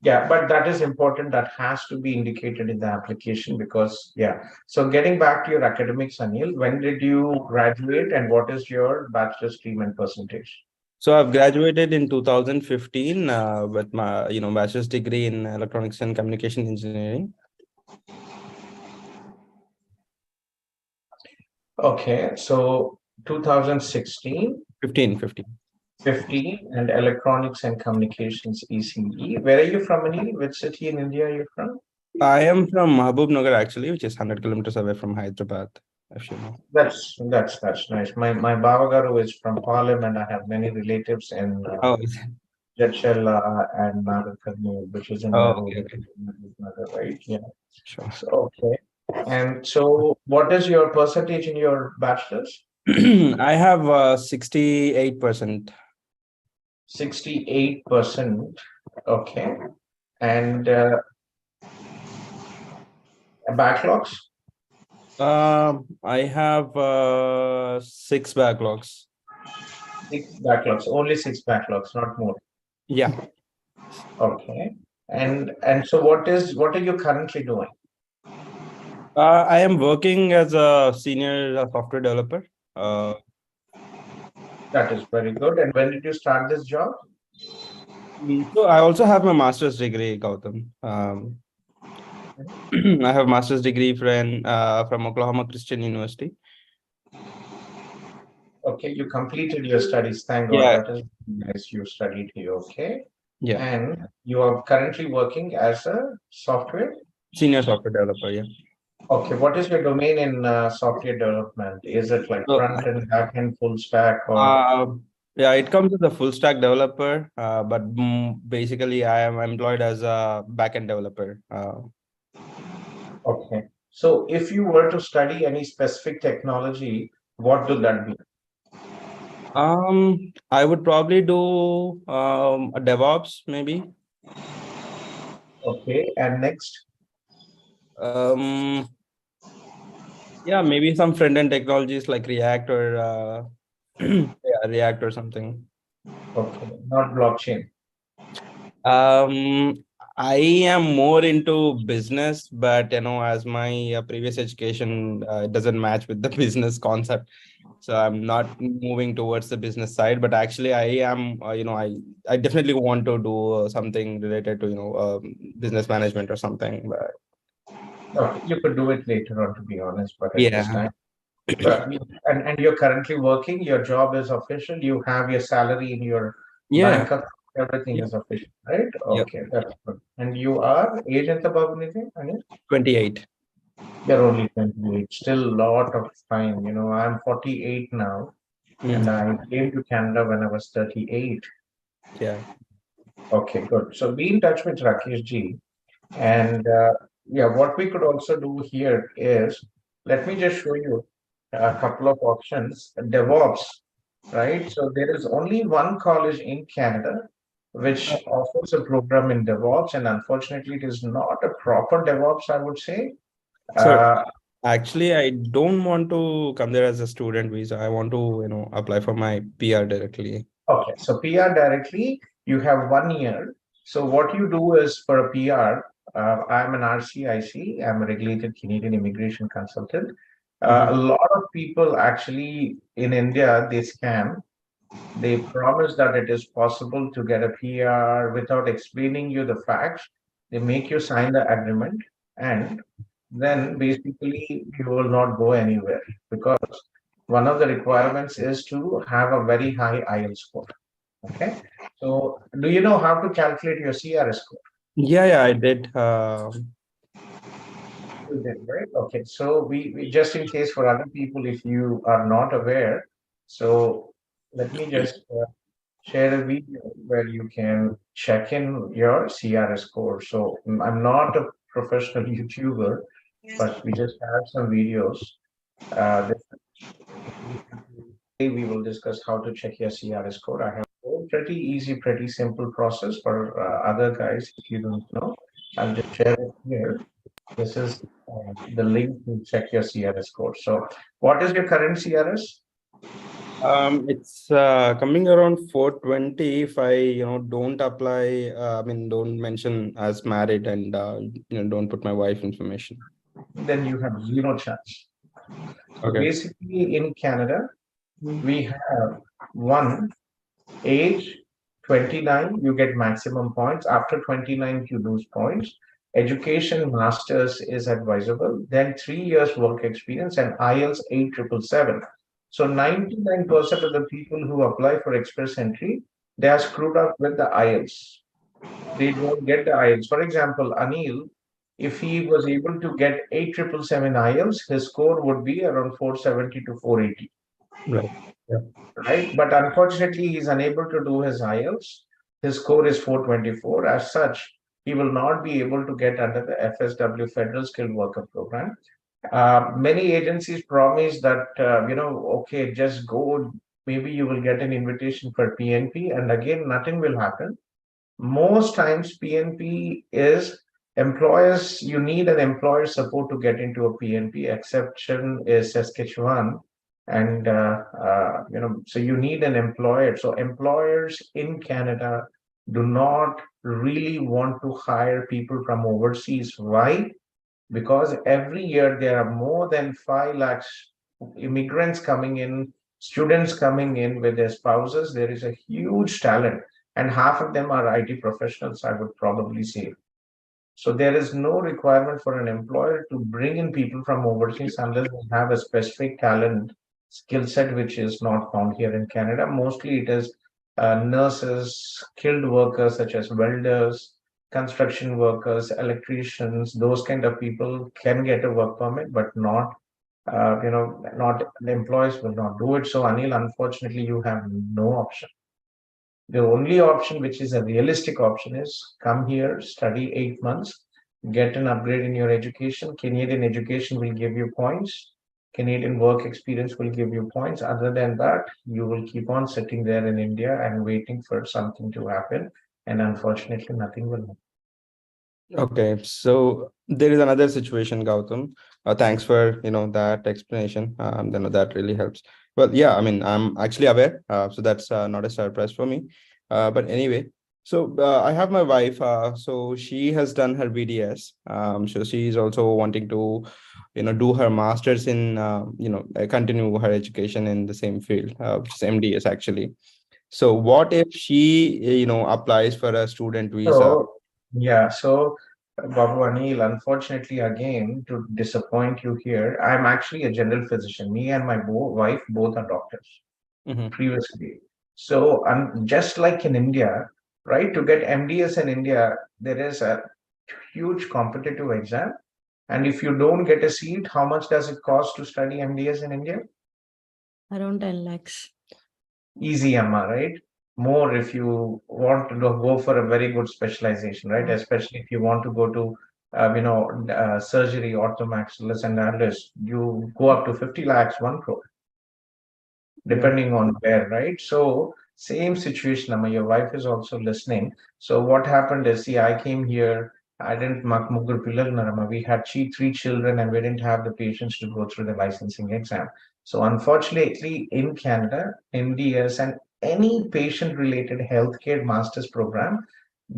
yeah, but that is important. That has to be indicated in the application because, yeah. So getting back to your academics, Anil, when did you graduate and what is your bachelor's stream and percentage? So I've graduated in 2015 with my bachelor's degree in electronics and communication engineering. Okay, so 2016, 15 and electronics and communications ECE. Where are you from, Anil? Which city in India are you from? I am from Mahabubnagar actually, which is 100 kilometers away from Hyderabad, if you know. That's nice. My Bavagaru is from Palam, and I have many relatives in Jadchal and Nagarkarnool, which is in okay. right? Yeah. Sure. So, okay. And so, what is your percentage in your bachelor's? I have 68%. 68%. Okay. And backlogs? I have 6 backlogs. 6 backlogs. Only 6 backlogs, not more. Yeah. Okay. And so, what are you currently doing? I am working as a senior software developer. That is very good. And when did you start this job? So I also have my master's degree, Gautham. I have a master's degree from Oklahoma Christian University. Okay, you completed your studies. Thank God. Yeah. That is nice. You studied here. Okay. Yeah. And you are currently working as a software. Senior software developer. Yeah. Okay. What is your domain in software development? Is it like So, front end, back end, full stack, or? Yeah, it comes as a full stack developer, but basically I am employed as a backend developer. Okay. So if you were to study any specific technology, what would that be? I would probably do a DevOps maybe. Okay. And next? Yeah, maybe some front end technologies like React or yeah, React or something. Okay. Not blockchain. I am more into business, but as my previous education it doesn't match with the business concept, so I'm not moving towards the business side. But actually, I am. I definitely want to do something related to business management or something. But Okay. You could do it later on, to be honest, but at this yeah, time. But and you're currently working, your job is official, you have your salary in your yeah, bank account, everything yeah, is official, right? yeah. Okay, that's good. And you are age and above anything, Anil? 28. You're only 28, still a lot of time. I'm 48 now, and I came to Canada when I was 38. Yeah. Okay, good. So be in touch with Rakesh ji. And yeah, what we could also do here is, let me just show you a couple of options. DevOps, right? So there is only one college in Canada which offers a program in DevOps, and unfortunately, it is not a proper DevOps, I would say. So Uh, actually, I don't want to come there as a student visa. I want to, apply for my PR directly. Okay, so PR directly, you have 1 year. So what you do is for a PR, I'm an RCIC, I'm a regulated Canadian immigration consultant. A lot of people actually in India, they scam. They promise that it is possible to get a PR without explaining you the facts. They make you sign the agreement, and then basically you will not go anywhere because one of the requirements is to have a very high IELTS score. Okay. So do you know how to calculate your CRS score? Yeah, I did. You did, right? Okay. So we just in case for other people, if you are not aware, so let me just share a video where you can check in your CRS score. So I'm not a professional YouTuber, but we just have some videos. This we will discuss how to check your CRS score. I have a pretty easy, pretty simple process for other guys. If you don't know, I'll just share it here. This is the link to check your CRS score. So, what is your current CRS? It's coming around 420 if I don't apply. Don't mention as married and don't put my wife information. Then you have zero chance. So Okay. basically, in Canada, we have one age 29, you get maximum points. After 29, you lose points. Education masters is advisable. Then 3 years work experience and IELTS 8777. So 99% of the people who apply for express entry, they are screwed up with the IELTS. They don't get the IELTS. For example, Anil, if he was able to get 8777 IELTS, his score would be around 470 to 480. Right. Yeah. Right? But unfortunately, he's unable to do his IELTS. His score is 424. As such, he will not be able to get under the FSW Federal Skilled Worker Program. Many agencies promise that, okay, just go, maybe you will get an invitation for PNP, and again, nothing will happen. Most times, PNP is employers, you need an employer support to get into a PNP. Exception is Saskatchewan, and so you need an employer. So employers in Canada do not really want to hire people from overseas. Why? Because every year there are more than 5 lakhs immigrants coming in students coming in with their spouses, there is a huge talent, and half of them are IT professionals, I would probably say. So there is no requirement for an employer to bring in people from overseas unless they have a specific talent skill set which is not found here in Canada. Mostly it is nurses, skilled workers such as welders, construction workers, electricians. Those kind of people can get a work permit, but not not the employers will not do it. So Anil, unfortunately, you have no option. The only option, which is a realistic option, is come here, study 8 months, get an upgrade in your education. Canadian education will give you points. Canadian work experience will give you points. Other than that, you will keep on sitting there in India and waiting for something to happen. And unfortunately, nothing will happen. Okay, so there is another situation, Gautam. Thanks for that explanation. That really helps. Well, yeah, I mean, I'm actually aware, so that's not a surprise for me. But anyway, so I have my wife. So she has done her BDS. So she is also wanting to, do her masters in, continue her education in the same field, which is MDS actually. So what if she, applies for a student visa? So, yeah, so Babu Anil, unfortunately, again, to disappoint you here, I'm actually a general physician. Me and my wife both are doctors previously. So, just like in India, right, to get MDS in India, there is a huge competitive exam. And if you don't get a seat, how much does it cost to study MDS in India? Around 10 lakhs. Easy, Amma, right? More if you want to go for a very good specialization, right? Especially if you want to go to, surgery, orthomaxillus and analyst, you go up to 50 lakhs, 1 crore, depending on where, right? So same situation, Amma, your wife is also listening. So what happened is, see, I came here, I didn't we had 3 children and we didn't have the patience to go through the licensing exam. So unfortunately, in Canada, MDS and any patient-related healthcare master's program,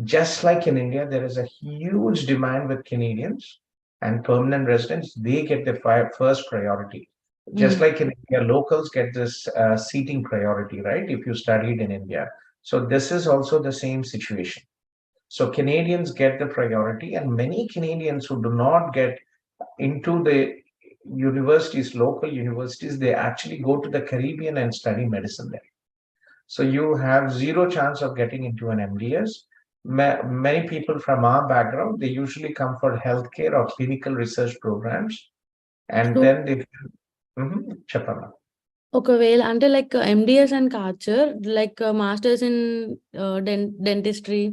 just like in India, there is a huge demand with Canadians and permanent residents. They get the first priority. Just like in India, locals get this seating priority, right? If you studied in India. So this is also the same situation. So Canadians get the priority, and many Canadians who do not get into the universities, local universities, they actually go to the Caribbean and study medicine there. So you have zero chance of getting into an MDS. Many people from our background, they usually come for healthcare or clinical research programs, and then they చెప్పమ్మా. ఒకవేళ అంటే like MDS and కాచర్ like masters in dentistry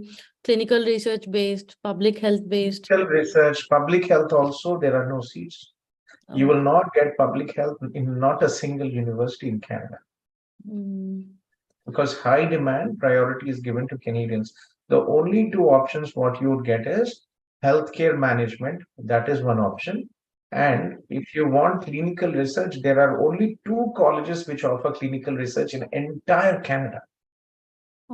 clinical research based, public health based. Clinical research, public health also, there are no seats. You will not get public health in not a single university in Canada. Because high demand, priority is given to Canadians. The only 2 options what you would get is healthcare management, that is one option. And if you want clinical research, there are only 2 colleges which offer clinical research in entire Canada.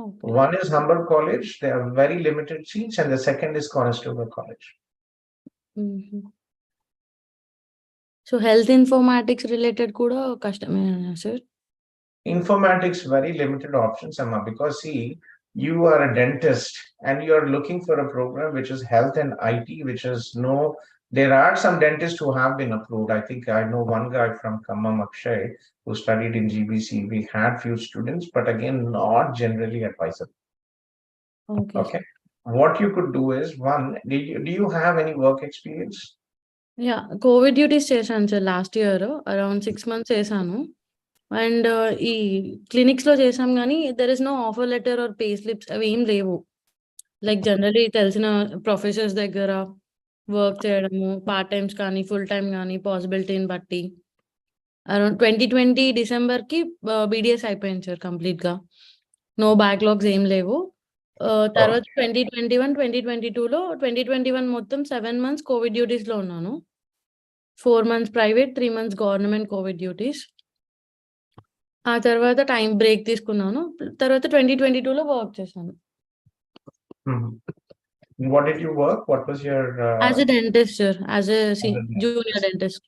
Okay. One is Humber College, they have very limited seats, and the second is Conestoga College. So health informatics related kuda kastamena sir? Informatics, very limited options, Amma, because see, you are a dentist and you are looking for a program which is health and IT, which is there are some dentists who have been approved. I think I know one guy from Khammam, Akshay, who studied in GBC. We had few students, but again, not generally advisable. Okay. What you could do is, one, do you have any work experience? Yeah, COVID duties చేశాను sir last year around 6 months చేశాను. And ఈ clinics లో చేసాం కానీ there is no offer letter or pay slips అవి ఏం లేవు. Like generally తెలిసిన ప్రొఫెసర్స్ దగ్గర వర్క్ చేయడము, పార్ట్ టైమ్స్ కానీ ఫుల్ టైం కానీ పాసిబిలిటీని బట్టి. అరౌండ్ 2020 డిసెంబర్కి బీడిఎస్ అయిపోయింది సార్ కంప్లీట్గా. నో బ్యాక్లాగ్స్ ఏం లేవు. తర్వాత 2021, 2022లో 2021 మొత్తం 7 months కోవిడ్ డ్యూటీస్లో ఉన్నాను. 4 months private, 3 months government Covid duties. ఆ తర్వాత టైం బ్రేక్ తీసుకున్నాను. తర్వాత 2022లో వర్క్ చేశాను. What did you work? What was your... As a dentist, sir. As a junior dentist.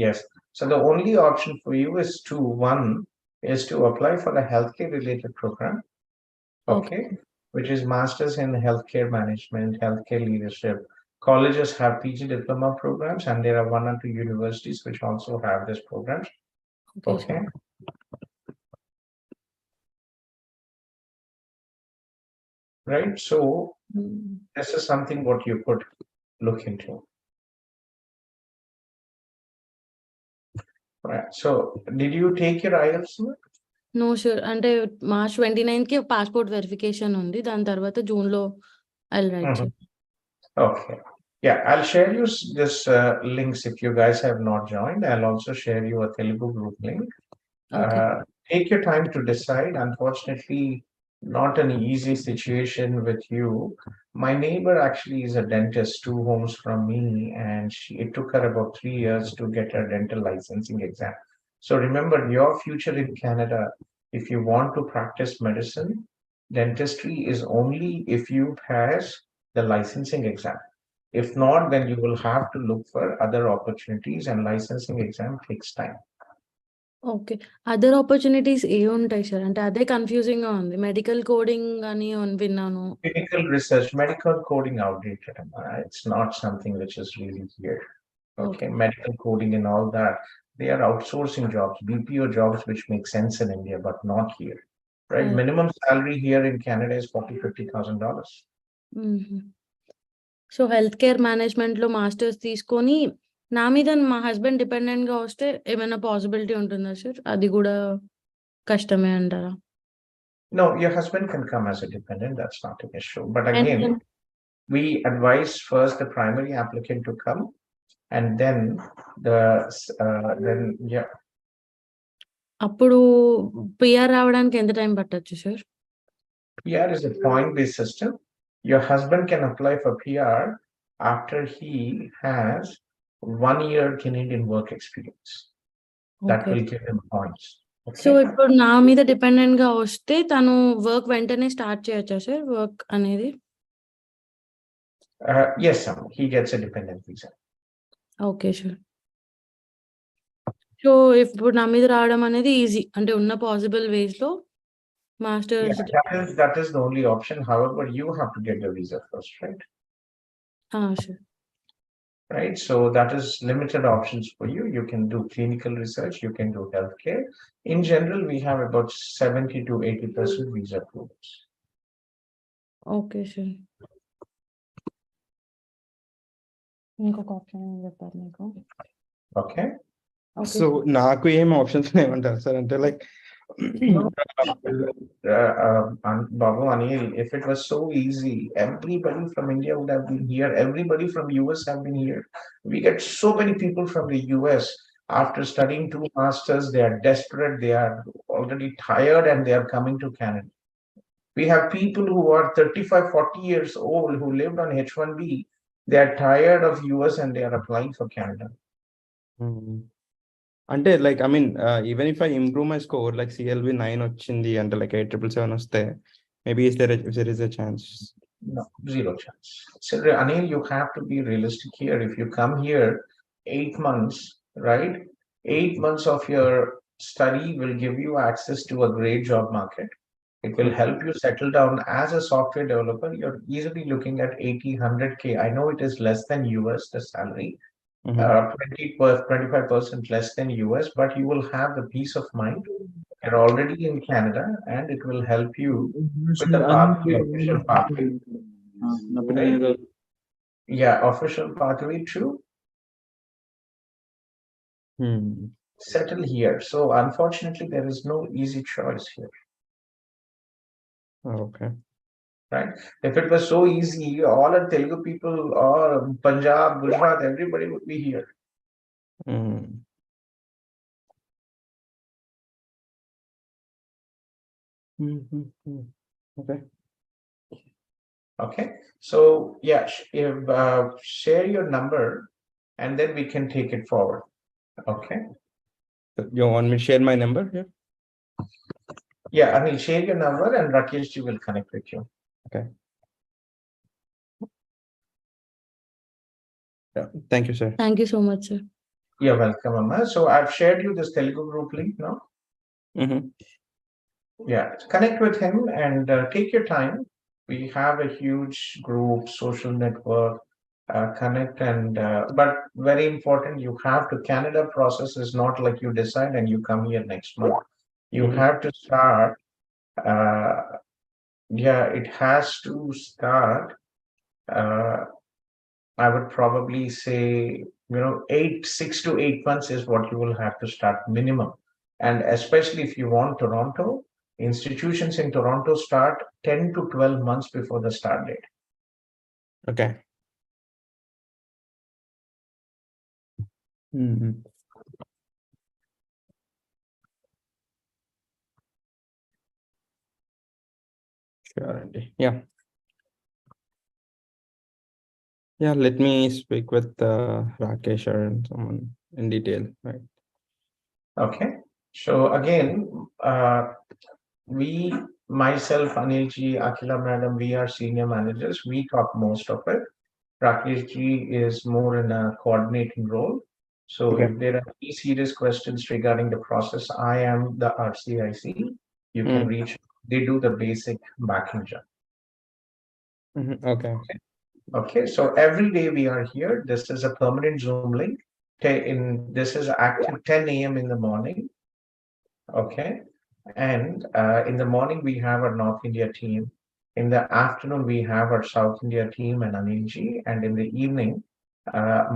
Yes. So the only option for you is to, one, is to apply for a healthcare related program. Okay. Which is Masters in Healthcare Management, Healthcare Leadership. Colleges have PG diploma programs, and there are 1 or 2 universities which also have this program. Okay. Right. So this is something what you could look into. Right. So did you take your IELTS? No sure. అంటే March 29కి passport verification ఉంది. దాని తర్వాత జూన్లో I will write. Okay. Yeah, I'll share you this links if you guys have not joined. I'll also share you a Telugu group link. Take your time to decide. Unfortunately, not an easy situation with you. My neighbor actually is a dentist 2 homes from me, and it took her about 3 years to get her dental licensing exam. So remember, your future in Canada, if you want to practice medicine, dentistry is only if you pass the licensing exam. If not, then you will have to look for other opportunities, and licensing exam takes time. Okay. Other opportunities ఉంటాయి sir? అంటే అదే confusing గా ఉంది. Medical coding అని విన్నాను. Clinical research, medical coding outdated. It's not something which is really here. Okay, medical coding and all that, they are outsourcing jobs, BPO jobs, which make sense in India, but not here. Right? Minimum salary here in Canada is $40,000-$50,000. So health care management లో masters తీసుకొని నా మీద మా husband dependent గా వస్తే ఏమైనా possibility ఉంటుందా sir? అది కూడా కష్టమే అంటారా? No, your husband can come as a dependent. That's not an issue. But again, we advise first the primary applicant to come, and then అప్పుడు పిఆర్ రావడానికి ఎంత టైం పట్టొచ్చు sir? PR is a point-based system. Your husband can apply for PR after he has 1 year Canadian work experience. That will give him points. So ఇప్పుడు నా మీద dependent గా వస్తే తను వర్క్ వెంటనే స్టార్ట్ చేయొచ్చా సార్? వర్క్ అనేది yes, he gets a dependent visa. Okay sir. So ఇప్పుడు నా మీద రావడం అనేది ఈజీ అంటే ఉన్న పాసిబుల్ వేస్ లో masters. That is the only option. However, you have to get the visa first, right? Sure. Right, so that is limited options for you. You can do clinical research, you can do healthcare. In general, we have about 70 to 80% visa approvals. Okay, sure. ఇంకొక option చెప్పారు మీకు. Okay. So నాకు ఏం options ఏమంటారు sir? అంటే like Babu Anil, if it was so easy, everybody from India would have been here. Everybody from US have been here. We get so many people from the US after studying 2 masters. They are desperate. They are already tired, and they are coming to Canada. We have people who are 35, 40 years old who lived on H1B. They are tired of US and they are applying for Canada. అంటే like I mean even if I improve my score like CLB 9 వచ్చింది అంటే like 8777 వస్తే maybe if there is a chance. No, zero chance. So Anil, you have to be realistic here. If you come here 8 months, right? 8 months of your study will give you access to a great job market. It will help you settle down as a software developer. You're easily looking at 80, 100K. I know it is less than US, the salary. 25% less than US, but you will have the peace of mind. You're already in Canada, and it will help you with the pathway, official pathway. Right? Yeah, official pathway too. Settle here. So unfortunately, there is no easy choice here. Okay. Right? If it was so easy, all the Telugu people or Punjab, Gujarat, everybody would be here. Okay. Okay. So yeah, share your number, and then we can take it forward. Okay. You want me to share my number here? Yeah, I mean, share your number, and Rakesh will connect with you. Okay. Yeah. Thank you, sir. Thank you so much, sir. You're welcome, Amma. So I've shared you this Telugu group link now. Yeah, connect with him and take your time. We have a huge group, social network, connect and but very important, you have to, Canada process is not like you decide and you come here next month. You have to start, yeah, it has to start, I would probably say, 6 to 8 months is what you will have to start minimum. And especially if you want Toronto, institutions in Toronto start 10 to 12 months before the start date. Okay. Sure, Andy. Yeah. Yeah, let me speak with Rakesh or someone in detail, right? Okay. So again, we, myself, Anilji, Akila madam, we are senior managers. We talk most of it. Rakesh ji is more in a coordinating role. So Okay. if there are any serious questions regarding the process, I am the RCIC. You can reach. They do the basic backing job. Okay. Okay. So every day we are here. This is a permanent Zoom link. This is active 10 a.m. in the morning. Okay. And in the morning, we have our North India team. In the afternoon, we have our South India team and Anilji. And in the evening,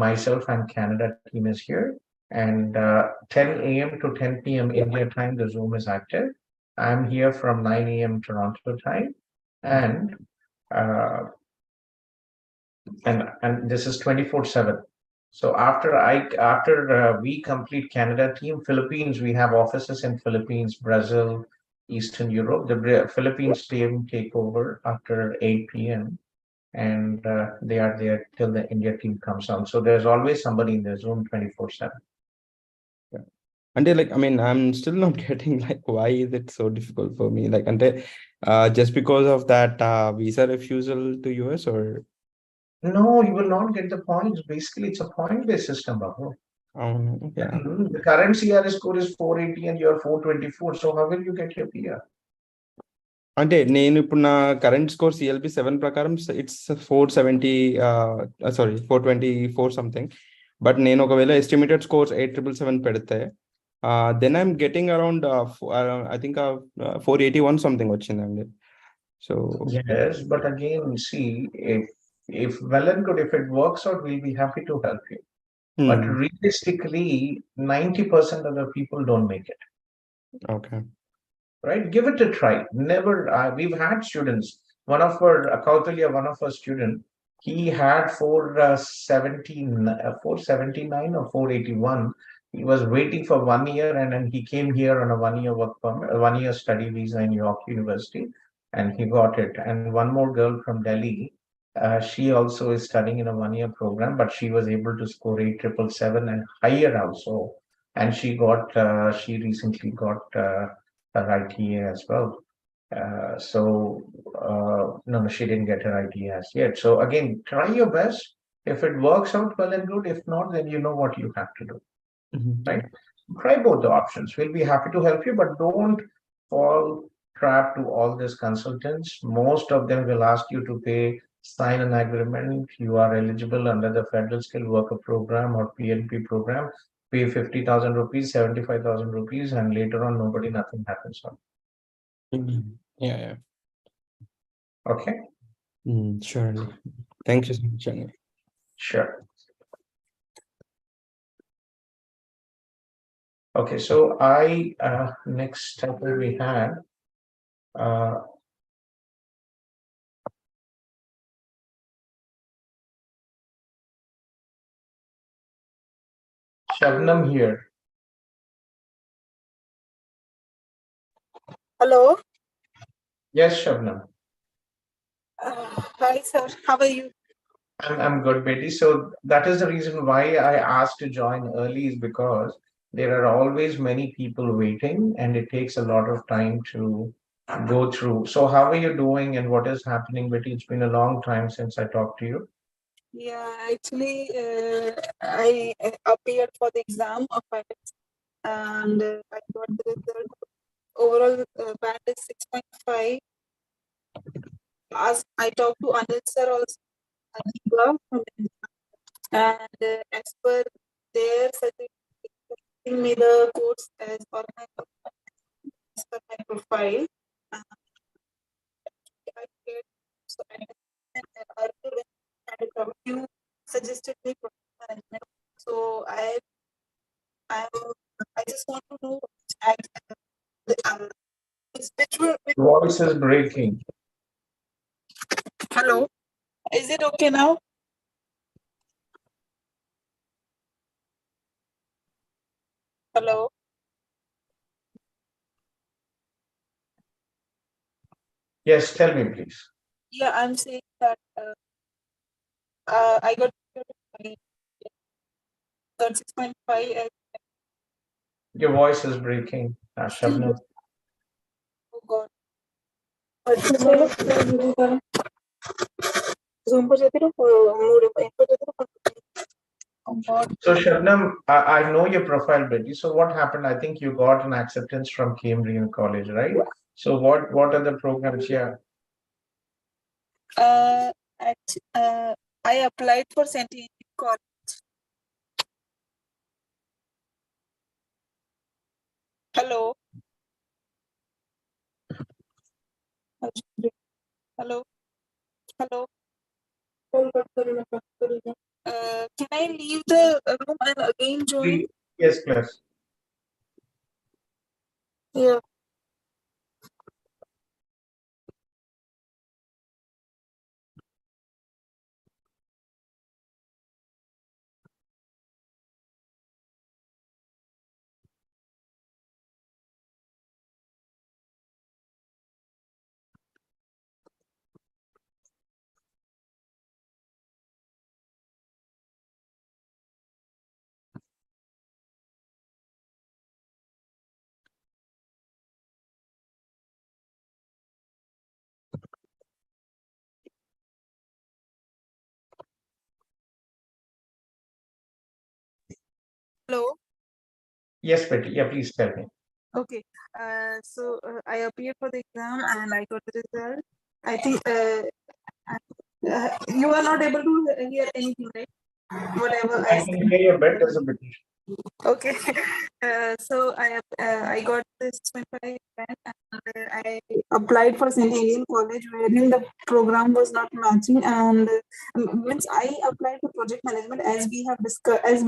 myself and Canada team is here. And 10 a.m. to 10 p.m. India time, the Zoom is active. I'm here from 9 a.m. Toronto time. And uh, and this is 24/7. So after we complete Canada team, Philippines, we have offices in Philippines, Brazil, Eastern Europe. The Philippines team take over after 8 p.m. and they are there till the India team comes on. So there's always somebody in the Zoom 24/7. And like, I mean, I'm still not getting like, why is it so difficult for me? Like, and just because of that visa refusal to US or? No, you will not get the points. Basically, it's a point-based system, Babu. Yeah. The current CRS score is 480 and you're 424. So how will you get your PR? అంటే నేను ఇప్పుడు నా current score CLB 7 ప్రకారం it's 470 sorry 424 something but నేను ఒకవేళ estimated scores 8777 పెడితే then I'm getting around I think 481 something వచ్చిందండి so yes, but again, see, if well and good, if it works out, we'll be happy to help you. But realistically, 90% of the people don't make it. Okay. Right? Give it a try. Never, we've had students. One of our, Kautalya, one of our student, he had 479 or 481. He was waiting for 1 year and then he came here on a 1-year work permit, a 1-year study visa in York University, and he got it. And one more girl from Delhi, she also is studying in a 1-year program, but she was able to score 8777 and higher also. And she recently got her ITA as well. No, she didn't get her ITA as yet. So again, try your best. If it works out well and good, if not, then you know what you have to do. Right? Try both the options. We'll be happy to help you, but don't fall trap to all these consultants. Most of them will ask you to sign an agreement. You are eligible under the Federal Skilled Worker Program or PNP program. Pay 50,000 rupees, 75,000 rupees, and later on, nothing happens on. Yeah. Okay. Surely. Thank you so much. Sure. Okay, so next step we had Shabnam here. Hello. Yes, Shabnam. Hi, sir. How are you? I'm good, Betty. So that is the reason why I asked to join early, is because there are always many people waiting and it takes a lot of time to go through. So how are you doing and what is happening, Betty? It's been a long time since I talked to you. Yeah, actually, I appeared for the exam of finance and I got the result overall band is 6.5. As I talked to Anil sir also, and as per their suggestion, giving me the course as per my profile. I shared, so you suggested me project management. So I just want to know which Voice is breaking. Hello, is it okay now? Hello. Yes, tell me, please. Yeah, I'm saying that I got 6.5. Your voice is breaking, Shabnam. Oh God. Zoom पर जाते रहो, mood पर जाते रहो. Oh God. So Shabnam, I know your profile, Betty. So what happened? I think you got an acceptance from Cambridge College, right? So what are the programs here? I applied for St. College. Hello. Hello. Hello. Can I leave the room and again join? Yes, class. Yeah. Hello. Yes, Betty. Yeah, please tell me. Okay. So I appeared for the exam and I got the result. I think you are not able to hear anything, right? Whatever I can hear your bit as a bit. Okay. So I got this 6.5 and I applied for St. Indian College wherein the program was not matching, and means I applied for project management as we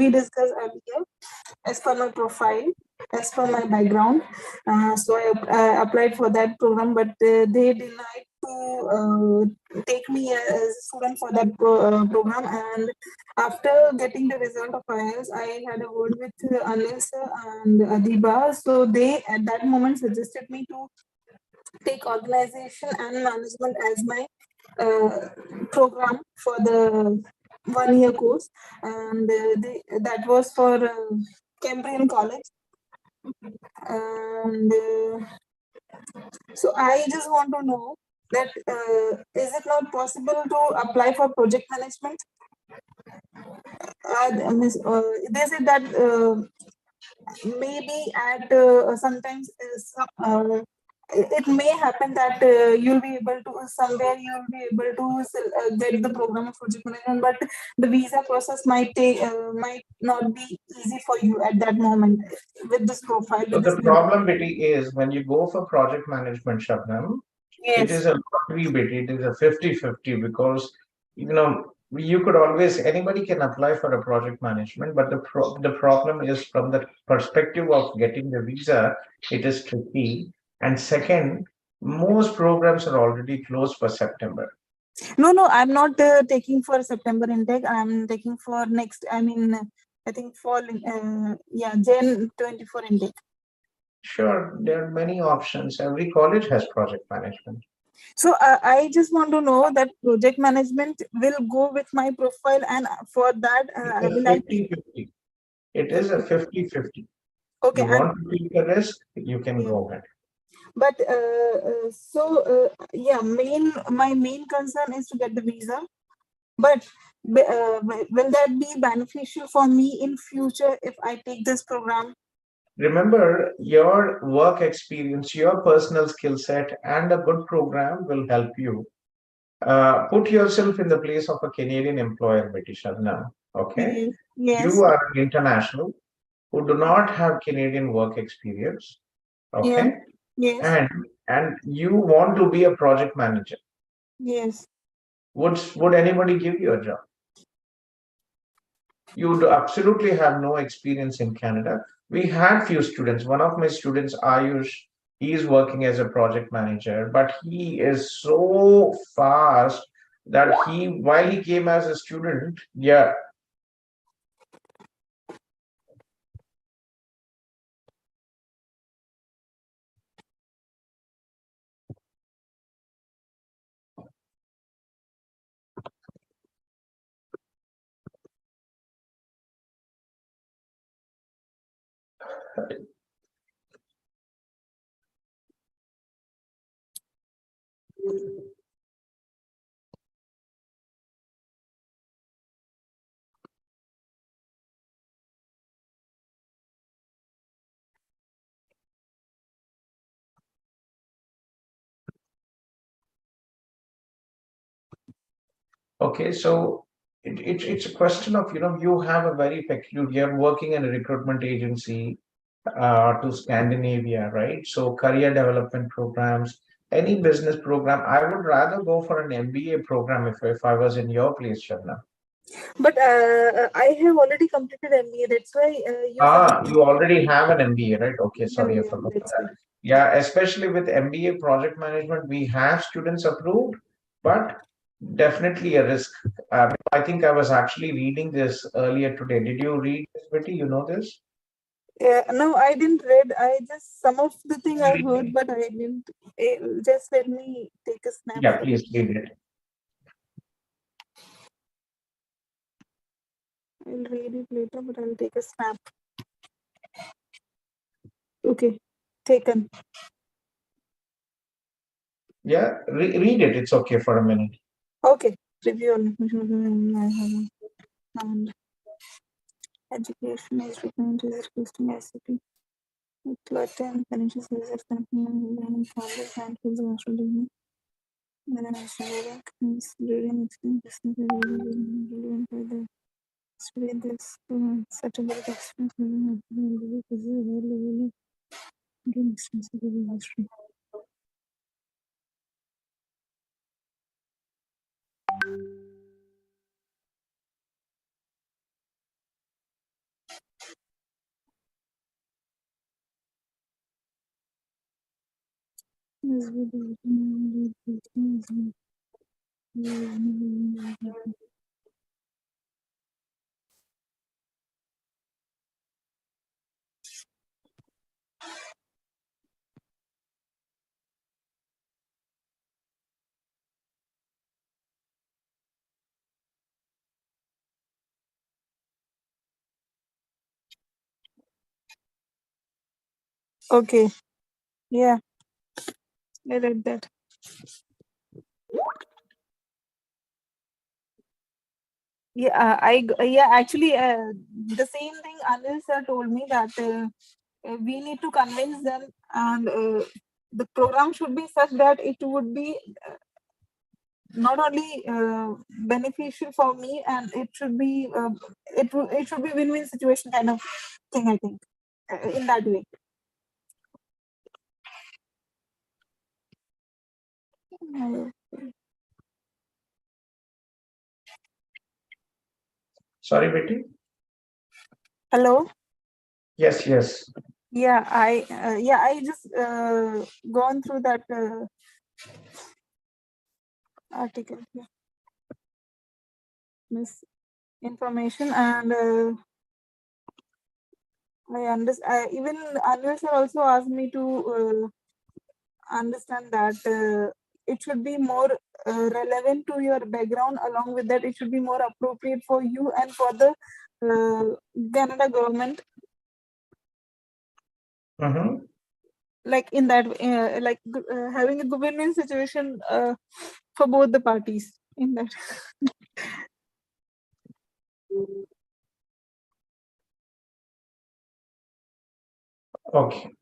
discussed earlier, as per my profile, as per my background. So I applied for that program, but they denied to take me as a student for that program. And after getting the result of IELTS, I had a word with Anil sir and Adiba. So they at that moment suggested me to take organization and management as my program for the 1-year course, and that was for Cambridge College. And so I just want to know that is it not possible to apply for project management? They said that maybe at sometimes it may happen that you'll be able to somewhere you'll be able to get the program of project management, but the visa process might not be easy for you at that moment with this profile. So the problem, Betty, is when you go for project management, Shabnam, it is a lottery, Betty. It is a 50-50 because you could always anybody can apply for a project management, but the problem is from the perspective of getting the visa, it is tricky. And second, most programs are already closed for September. No, I'm not taking for September intake. I'm taking for next. I think fall. Jan 24 intake. Sure, there are many options. Every college has project management. So I just want to know that project management will go with my profile, and for that I will 50-50. It is a 50-50. Okay. You want to take a risk, you can go ahead. But my main concern is to get the visa. But will that be beneficial for me in future if I take this program? remember your work experience, your personal skill set, and a good program will help you. Put yourself in the place of a Canadian employer, Britisher now. Okay, Yes. you are an international who do not have Canadian work experience. Yeah. Okay, Yes. and you want to be a project manager. Yes. Would anybody give you a job? You would absolutely have no experience in Canada. We had few students. One of my students, Ayush, he is working as a project manager, but he is so fast that while he came as a student, yeah. Okay, so it's a question of, you have a very peculiar working in a recruitment agency to Scandinavia, right? So career development programs, any business program. I would rather go for an MBA program if I was in your place, Shabna. But I have already completed MBA. That's why You already have an MBA, right? Okay, sorry, I yeah, forgot that's that. why. Yeah, especially with MBA project management, we have students approved, but definitely a risk. I think I was actually reading this earlier today. Did you read this, Betty? You know this? No, I didn't read. I just some of the thing I heard, but I didn't. Just let me take a snap. Yeah, please read it. I'll read it later, but I'll take a snap. Okay, taken. Yeah, read it. It's okay for a minute. Okay, review and education is recommended is requesting ICT. Clutter and financial services company and founders and his national then national bank considering extent business relevant by the study this certain experience gain extensive history. Okay, yeah, I read that. Yeah, actually, the same thing Anil sir told me that we need to convince them, and the program should be such that it would be not only beneficial for me, and it should be it should be win-win situation kind of thing. I think in that way. Sorry, Betty. Hello. Yes, yes. Yeah, I just gone through that article. Yeah. This information, and I understand. Even Anil sir also asked me to understand that it should be more relevant to your background. Along with that, it should be more appropriate for you and for the Canada government. Like in that, like having a government situation for both the parties in that. Okay.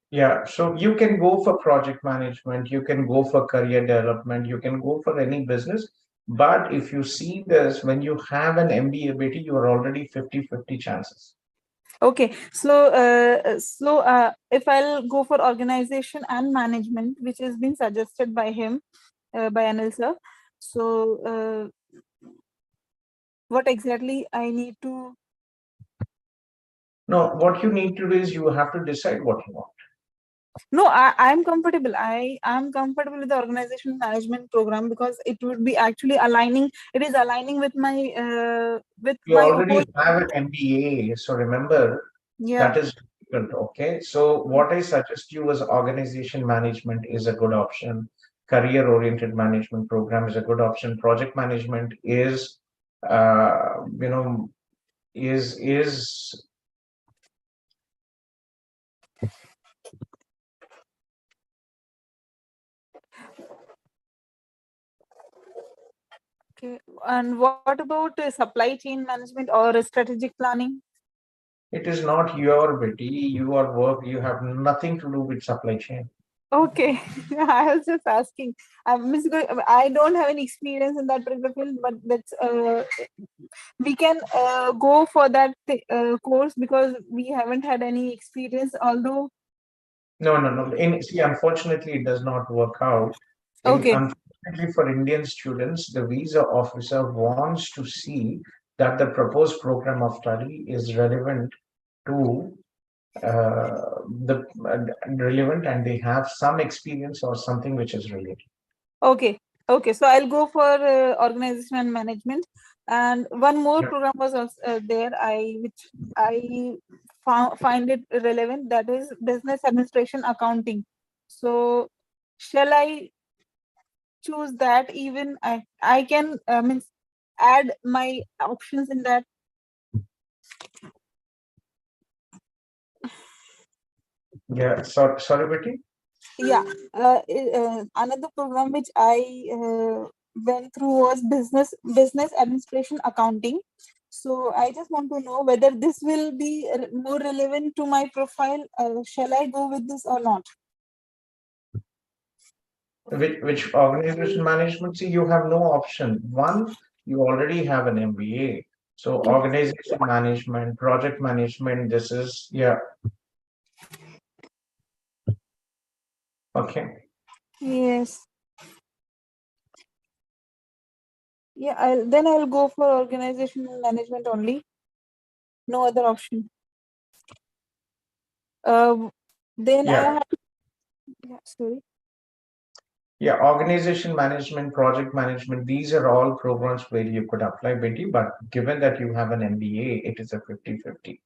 Yeah, so you can go for project management, you can go for career development, you can go for any business. But if you see this, when you have an MBA, BT, you are already 50-50 chances. Okay, if I'll go for organization and management, which has been suggested by him, by Anil sir, so what exactly I need to? No, what you need to do is you have to decide what you want. No, I'm comfortable. I am comfortable with the organization management program because it would be actually aligning. It is aligning with my You whole. already have an MBA, so remember Yeah. that is different. Okay, so what I suggest you is organization management is a good option. Career-oriented management program is a good option. Project management is, you know, is Okay. And what about supply chain management or strategic planning? it is not your Betty. You are work. You have nothing to do with supply chain. Okay, I was just asking. I don't have any experience in that particular field, but that's we can go for that course because we haven't had any experience. Although, No, no, no. See, unfortunately, it does not work out. okay, Unfortunately for Indian students, the visa officer wants to see that the proposed program of study is relevant to the relevant, and they have some experience or something which is related. okay, okay. So I'll go for organization and management. And one more Yeah. program was also, there. Which I find it relevant. That is business administration accounting. So shall I choose that? Even I can means add my options in that. Yeah. Sorry, Betty. Yeah, another program which I went through was business administration accounting. So I just want to know whether this will be more relevant to my profile. Shall I go with this or not? Which organization management? See, you have no option. One, you already have an MBA. So organization management, project management, this is, yeah. Okay. Yes. Yeah, I'll go for organization management only. No other option. Then I Yeah. have. Yeah, sorry. Yeah, organization management, project management, these are all programs where you could apply, Betty, but given that you have an MBA, it is a 50-50.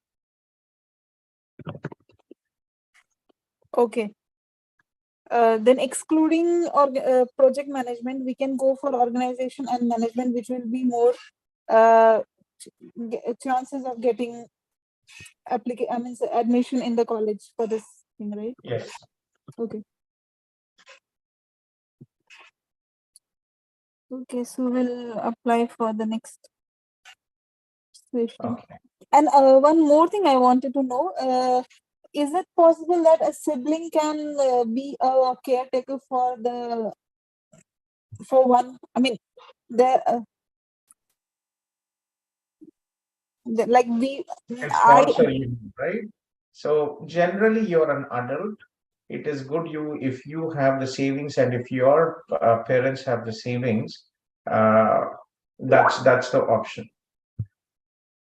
Okay. Then excluding project management, we can go for organization and management, which will be more chances of getting admission in the college for this thing, right? Yes. Okay. Okay, so we'll apply for the next session. Okay. And one more thing I wanted to know, is it possible that a sibling can be a caretaker for one? I mean, there, like we, And I, sponsor you, right? So generally you're an adult. It is good you if you have the savings and if your parents have the savings, uh, that's the option.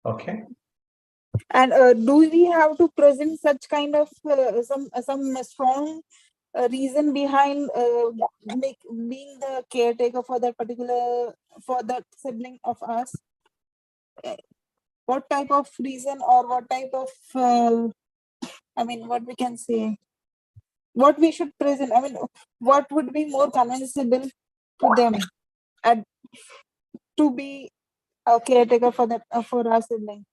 Okay. and do we have to present such kind of some strong reason behind being the caretaker for that particular for that sibling of us? What type of reason or what type of what we can say, what we should present? I mean, what would be more convincible to them and to be a caretaker for that for our sibling?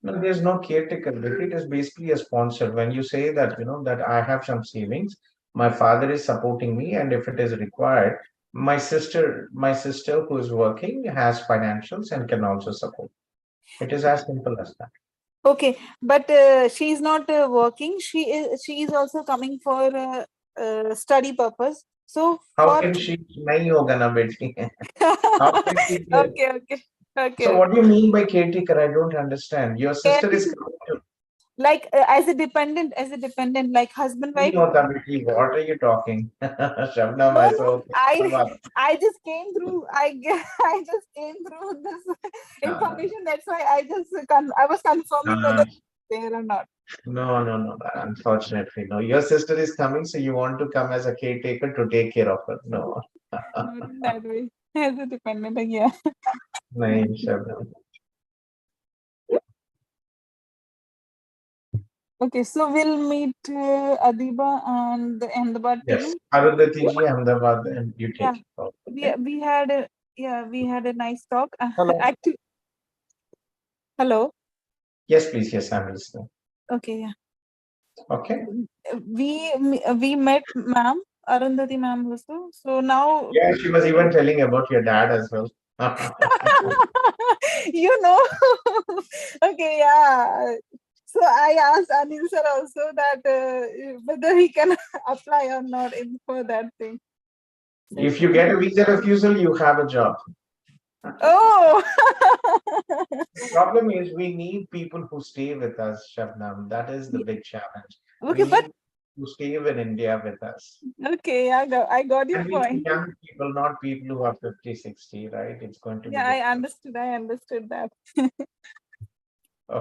No, there's no caretaker. It is basically a sponsor. When you say that, that I have some savings, my father is supporting me, and if it is required, my sister who is working has financials and can also support. It is as simple as that. Okay, but she's not working. She is also coming for study purpose. So How for can she? Nahi hoga na beti. How can she be okay, okay, So okay. what do you mean by caretaker? I don't understand. Your sister is Like as a dependent, like husband nahi wife. hota beti. What are you talking? Shabnam, No, I no, saw. I just came through. I just came through this information. That's why I was confirming whether it's there or not. No. Unfortunately, no. Your sister is coming, so you want to come as a caretaker to take care of her. No. Not in that way. As a dependent, yeah. Nahi, Shabnam. Okay, so we'll meet Adiba and the Ahmedabad Yes. team. Arundhati ji, Ahmedabad, and you Yeah, take it. Okay. we had a nice talk. Hello. Actually, hello. Yes, please. Yes, I'm listening. Okay, yeah. Okay. We met ma'am, Arundhati ma'am also. So now Yeah, she was even telling about your dad as well. you know. Okay, yeah. So I asked Anil sir also that whether he can apply or not for that thing. If you get a visa refusal, you have a job. Oh. The problem is we need people who stay with us, Shabnam. That is the big challenge. Okay, We but need to stay in India with us. okay, I got your And we need point. young people, not people who are 50, 60, right? It's going to be Yeah, I difficult. understood that.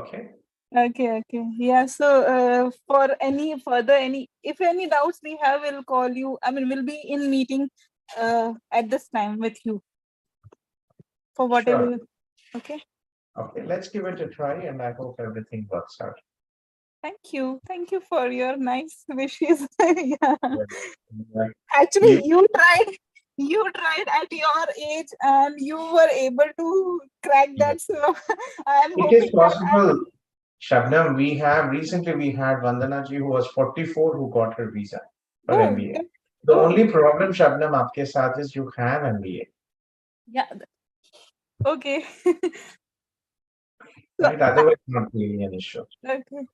Okay. Okay. Yeah, so for any further if any doubts we have, we'll call you. I mean, we'll be in meeting at this time with you for whatever. Sure. Okay. Okay, let's give it a try and I hope everything works out. Thank you for your nice wishes. Yeah. Right. Actually, you tried at your age and you were able to crack that. So I am It is hoping that possible, Shabnam. Recently we had Vandana ji who was 44 who got her visa for oh, MBA. The oh, only problem, Shabnam, aapke saath is you have MBA. yeah. Okay. Right? Otherwise, not really an issue. Okay.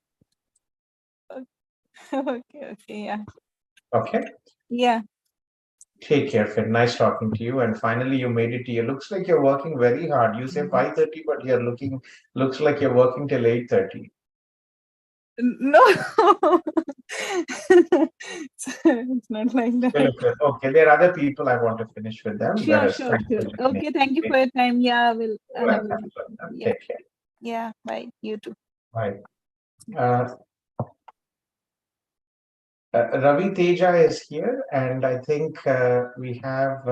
Okay. Yeah. Okay. Yeah. Take care, Finn. Nice talking to you. And finally, you made it here. Looks like you're working very hard. You say 5:30, but looks like you're working till 8:30. No. It's not like that. Okay, there are other people I want to finish with them. Let Sure. us thank you. Okay, thank you for your time. Yeah, I will. Yeah. Take care. Yeah, bye. You too. Bye. Ravi Teja is here, and I think we have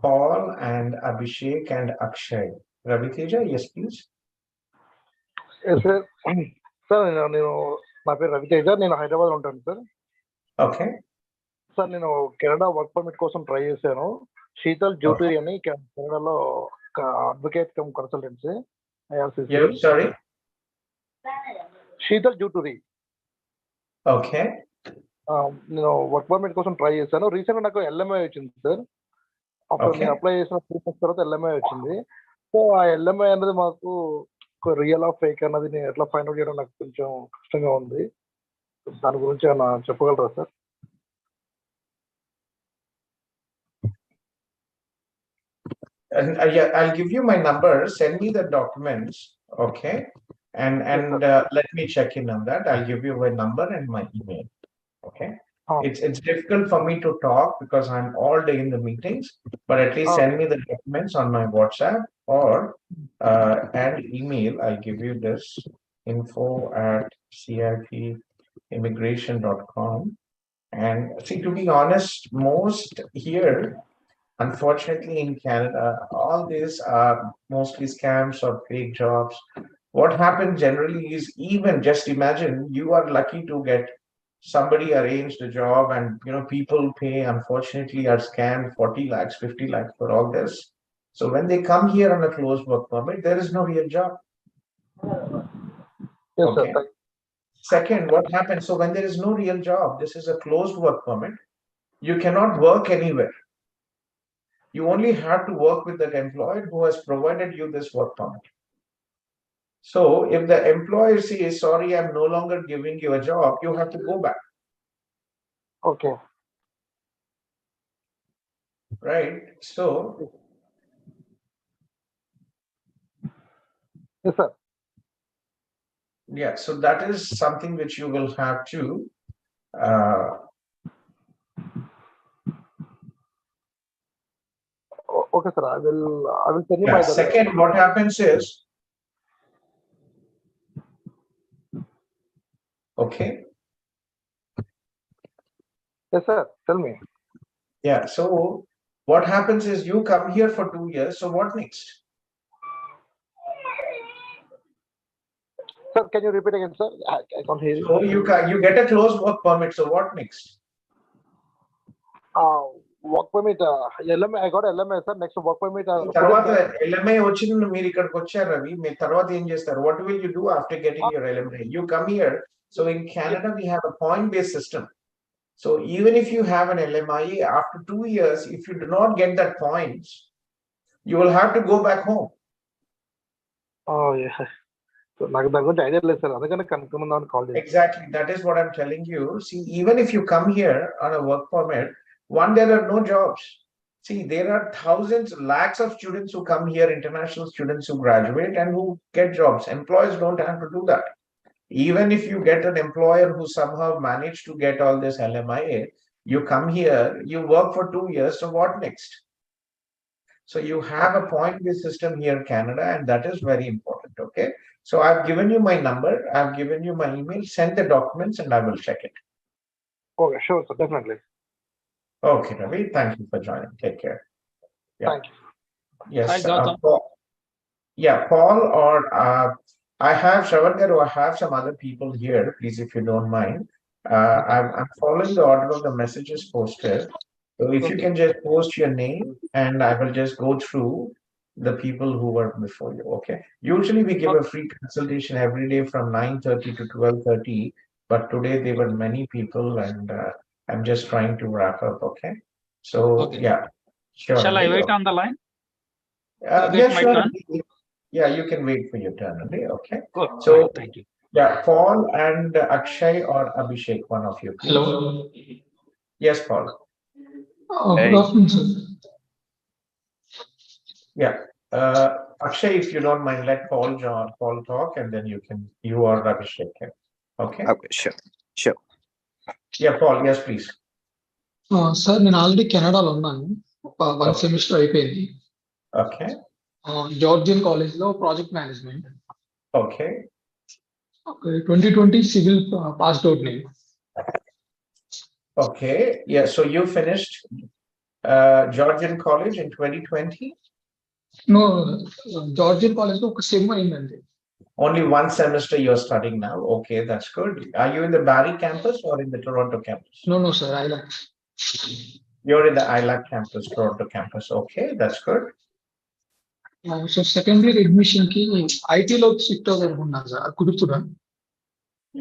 Paul and Abhishek and Akshay. Ravi Teja, yes, please. Yes, sir. Sir నేను నా పేరు రవితేజ, నేను హైదరాబాద్ ఉంటాను sir. Okay sir నేను Canada work permit కోసం try చేశాను. శీతల్ జ్యూటరీ అని కెనడాలో advocate cum consultancy IRCC. Sorry, Sheetal జ్యూటరీ. ఓకే, నేను వర్క్ పర్మిట్ కోసం ట్రై చేశాను. రీసెంట్ నాకు ఎల్ఎంఐ వచ్చింది సార్. అప్పుడు నేను అప్లై చేసిన 3 months తర్వాత ఎల్ఎంఐ వచ్చింది. సో ఆ ఎల్ఎంఐ అనేది మాకు రియల్ ఆఫ్ ఫేక్ అన్నది నేను ఎట్లా ఫైండ్ అవుట్ చేయడం నాకు కొంచెం కష్టంగా ఉంది. దాని గురించి ఏమన్నా చెప్పగలరా sir? Yeah, I'll give you my number. Send me the documents, okay? And let me check in on that. I'll give you my number and my email, okay? It's difficult for me to talk because I'm all day in the meetings, but at least send me the documents on my WhatsApp or and email. I'll give you this info@cipimmigration.com. And see, to be honest, most here, unfortunately, in Canada, all these are mostly scams or fake jobs. What happens generally is, even just imagine you are lucky to get somebody arranged a job, and people pay, unfortunately, are scammed 40 lakhs, 50 lakhs for all this. So when they come here on a closed work permit, there is no real job. Yes, Okay. sir. Second, what happens? So when there is no real job, this is a closed work permit. You cannot work anywhere. You only have to work with that employer who has provided you this work permit. So if the employer says, sorry, I'm no longer giving you a job, you have to go back. Okay. Right. So Yes, sir. yeah, so that is something which you will have to Okay, sir. I will send you yeah. my Second, what happens is, okay. Yes, sir. Tell me. Yeah. So what happens is you come here for 2 years. So what next? Sir, can you repeat again, sir? I can't hear you. So you get a closed work permit. So what next? Work permit. LMA. I got LMA, sir. Next work permit. తర్వాత LMA వచ్చిన మీరు ఇక్కడికి వచ్చారు రవి మీ తర్వాత ఏం చేస్తారు what will you do after getting your LMA you come here so in Canada we have a point based system so even if you have an LMIA after 2 years if you do not get that points you will have to go back home. Oh yeah. So నాకు దాని గురించి idea లేదు sir అందుకనే కనుక్కుందామని call చేశాను. Exactly, that is what I'm telling you. See, even if you come here on a work permit, one, there are no jobs. See, there are thousands, lakhs of students who come here, international students who graduate and who get jobs. Employers don't have to do that. Even if you get an employer who somehow managed to get all this LMIA, you come here, you work for 2 years, so what next? So you have a point-based system here in Canada, and that is very important, okay? So I've given you my number, I've given you my email, send the documents and I will check it. Okay, sure, sir, definitely. Okay, Ravi, thank you for joining. Take care. Yeah. Thank you. Yes. Hi, Gautham. Paul or I have Shravan or I have some other people here, please, if you don't mind. I'm following the order of the messages posted. So if you can just post your name and I will just go through the people who were before you, okay? Usually we give a free consultation every day from 9:30 to 12:30, but today there were many people and I'm just trying to wrap up, okay? So, yeah, sure. Shall I wait on the line? Yeah, sure. Yeah, you can wait for your turn, okay? Good. So, Thank you. yeah, Paul and Akshay or Abhishek, one of you, please. Hello. Yes, Paul. Good afternoon, sir. Yeah. Akshay, if you don't mind, let Paul talk and then you or Abhishek can. Okay? Okay, sure. Yeah, Paul, yes, please. Sir, నేను already కెనడాలో ఉన్నాను. 1 semester అయిపోయింది. Okay. Georgian college లో project management. Okay. 2020 civil passed out నేను. Okay. Yeah, so you finished Georgian College in 2020? No, Georgian college లో ఒక sem అయిందండి. Only 1 semester you're studying now. Okay, that's good. Are you in the Barrie campus or in the Toronto campus? No, sir, ILAC. You're in the ILAC campus, Toronto campus. Okay, that's good. So second year admission ki IT లో shift అవ్వాలనుకున్నాను sir. కుదురుతుందా?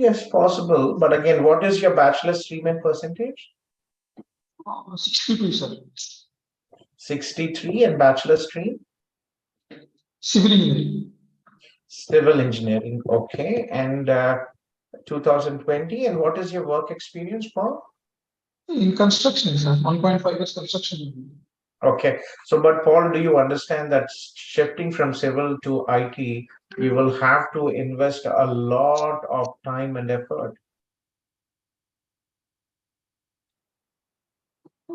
Yes, possible. But again, what is your bachelor's stream and percentage? 62, sir. 63 and bachelor's stream? Civil engineering. Civil engineering, okay. And 2020, and what is your work experience, Paul? In construction, sir. 1.5 years construction. Okay. So, but Paul, do you understand that shifting from civil to IT, you will have to invest a lot of time and effort?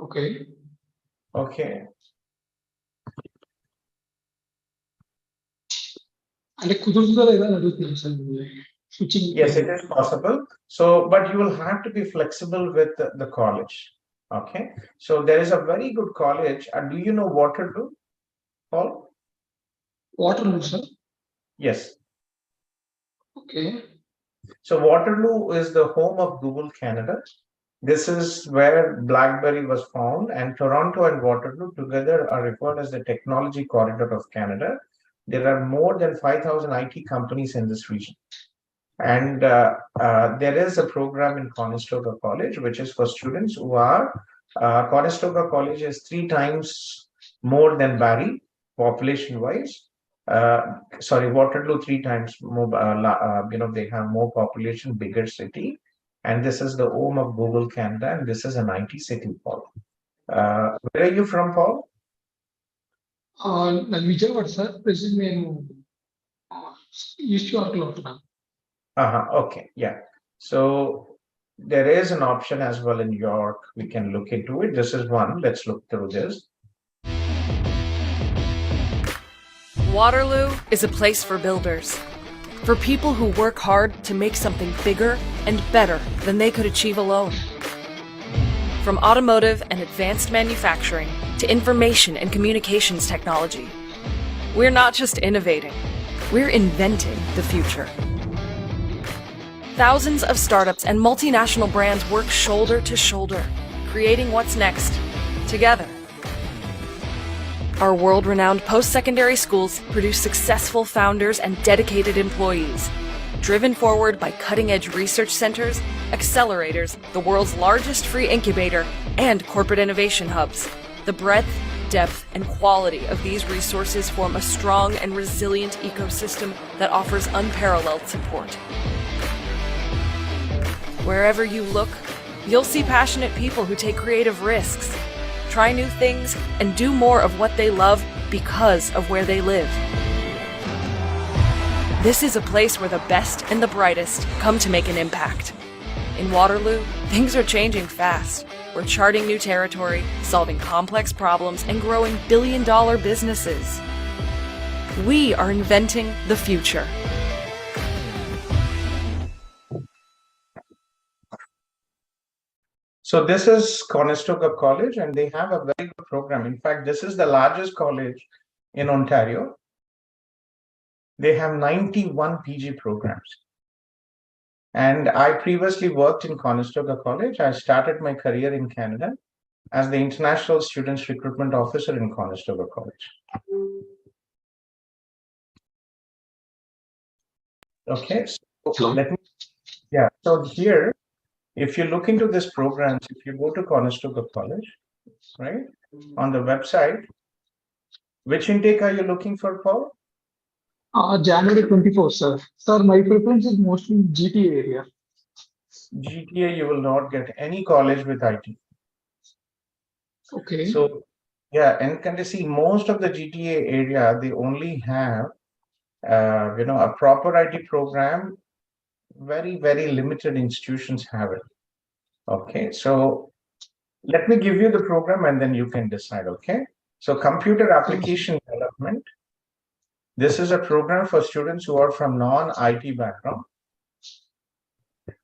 Okay. Okay. అంటే కుదురుతుందా లేదా అని అడుగుతున్నాను sir. Yes, it is possible. So, but you will have to be flexible with the college. Okay. So there is a very good college. Do you know Waterloo, Paul? Waterloo, sir? Yes. Okay. So Waterloo is the home of Google Canada. This is where BlackBerry was found, and Toronto and Waterloo together are referred as the technology corridor of Canada. There are more than 5,000 IT companies in this region. And there is a program in Conestoga College, which is for students who are, Conestoga College is 3 times more than Barrie, population-wise. Sorry, Waterloo 3 times more, they have more population, bigger city. And this is the home of Google Canada, and this is an IT city, Paul. Where are you from, Paul? Vijayawada, sir. Present నేను East York లో ఉంటున్నాను. Okay, yeah. So there is an option as well in York. We can look into it. This is one. Let's look through this. Waterloo is a place for builders, for people who work hard to make something bigger and better than they could achieve alone. From automotive and advanced manufacturing to information and communications technology, we're not just innovating, we're inventing the future. Thousands of startups and multinational brands work shoulder to shoulder, creating what's next, together. Our world-renowned post-secondary schools produce successful founders and dedicated employees, driven forward by cutting-edge research centers, accelerators, the world's largest free incubator, and corporate innovation hubs. The breadth, depth, and quality of these resources form a strong and resilient ecosystem that offers unparalleled support. Wherever you look, you'll see passionate people who take creative risks, try new things, and do more of what they love because of where they live. This is a place where the best and the brightest come to make an impact. In Waterloo, things are changing fast. We're charting new territory, solving complex problems, and growing billion-dollar businesses. We are inventing the future. So this is Conestoga College, and they have a very good program. In fact, this is the largest college in Ontario. They have 91 PG programs. And I previously worked in Conestoga College. I started my career in Canada as the International Students Recruitment Officer in Conestoga College. Okay, so so here, if you look into this programs, if you go to Conestoga College, right, on the website, which intake are you looking for, Paul? January 24, sir. Sir, my preference is mostly GTA area. GTA, you will not get any college with IT. Okay. So, yeah, and can you see most of the GTA area, they only have, a proper IT program. Very, very limited institutions have it. Okay, so let me give you the program and then you can decide, okay? So computer application development. This is a program for students who are from non-IT background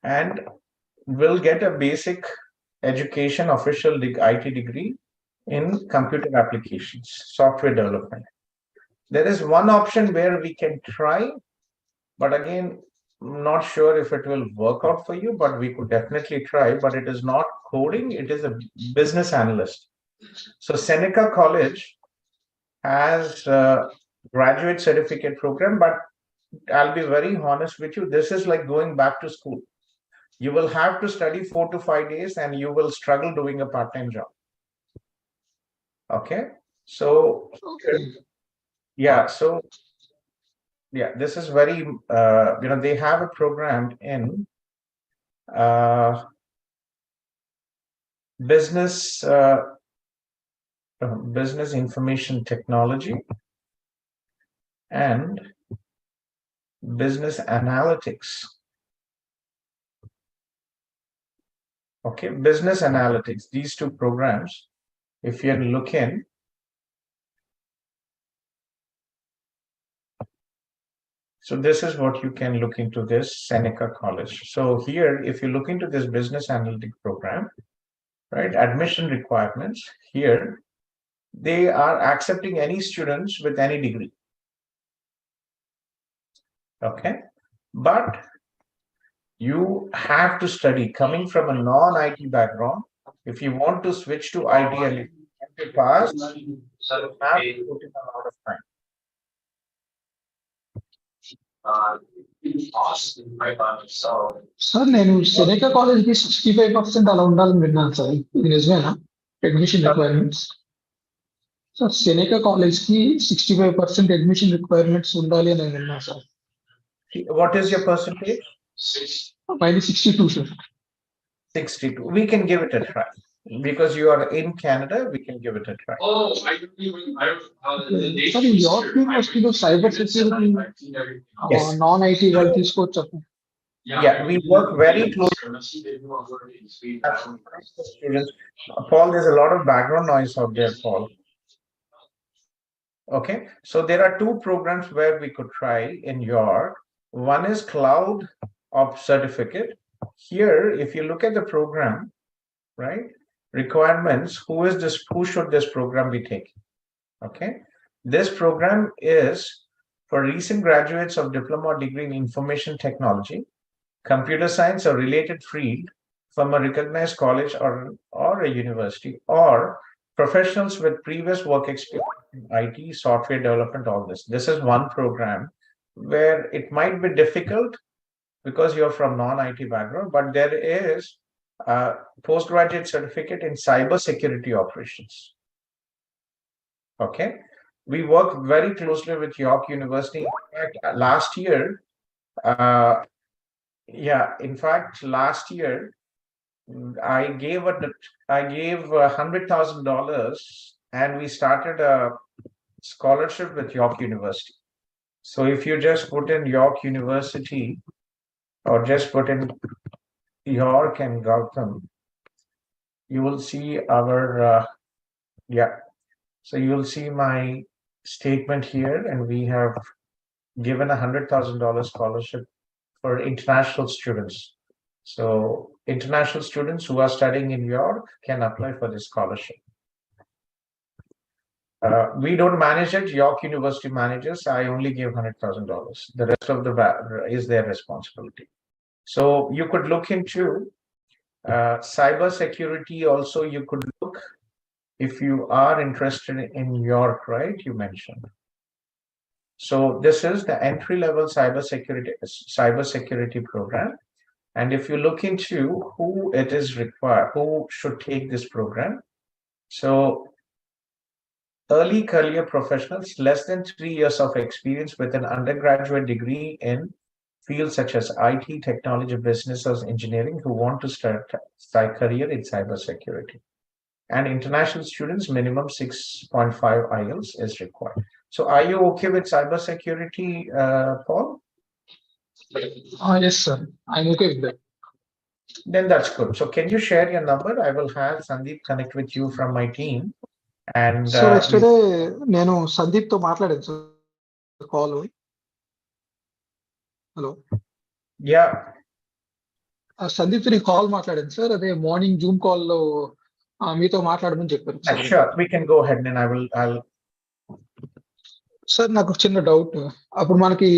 and will get a basic education, official IT degree in computer applications, software development. There is one option where we can try, but again, not sure if it will work out for you, but we could definitely try. But it is not coding, it is a business analyst. So Seneca College has a graduate certificate program, but I'll be very honest with you, this is like going back to school. You will have to study 4 to 5 days and you will struggle doing a part-time job. Okay, so yeah, so yeah, this is very, they have a program in business information technology and business analytics. Okay, business analytics, these two programs, if you look in, so this is what you can look into this Seneca College. So here, if you look into this business analytics program, right, admission requirements, here, they are accepting any students with any degree. Okay, but you have to study coming from a non-IT background. If you want to switch to IT and you want to pass, you have to put in a lot of time. Sir నేను సెనెకా college కి 65% అలా ఉండాలని విన్నాను sir ఇది నిజమేనా admission requirements so సెనేకా college కి 65% admission requirements ఉండాలి అని నేను విన్నా sir. What is your percentage? Mine is 62, sir. 62. We can give it a try. Because you are in Canada, we can give it a try. Sir, in your university, cyber security, Yes. non-IT వాళ్ళు తీసుకోవచ్చు. Yeah, we work very closely with students. Paul, there's a lot of background noise out there, Paul. Okay, so there are two programs where we could try in York. One is Cloud Ops Certificate. Here, if you look at the program, right, requirements, who should this program be taking? Okay, this program is for recent graduates of diploma or degree in information technology, computer science or related field from a recognized college or a university, or professionals with previous work experience in IT, software development, all this. This is one program where it might be difficult because you're from non-IT background, but there is a postgraduate certificate in cyber security operations. Okay, we work very closely with York University. In fact, last year, last year, I gave $100,000 and we started a scholarship with York University. So if you just put in York University or just put in York and Gautham, you will see our, so you will see my statement here, and we have given $100,000 scholarship for international students. So international students who are studying in York can apply for this scholarship. We don't manage it. York University manages. I only give $100,000. The rest of the is their responsibility. So you could look into cyber security. Also, you could look if you are interested in York, right? You mentioned. So this is the entry-level cybersecurity program. And if you look into who it is required, who should take this program. So early career professionals, less than 3 years of experience with an undergraduate degree in fields such as IT, technology, business, or engineering who want to start a career in cybersecurity. And international students, minimum 6.5 IELTS is required. So are you okay with cybersecurity, Paul? Yes, sir. I'm okay with that. Then that's good. So can you share your number? I will have Sandeep connect with you from my team. And so yesterday నేను సందీప్ తో మాట్లాడాను sir call. Hello, yeah Sandeep ని call మాట్లాడాను sir. అదే morning Zoom call లో మీతో మాట్లాడమని చెప్పారు. Sure, we can go ahead and I'll sir నాకు చిన్న డౌట్. అప్పుడు మనకి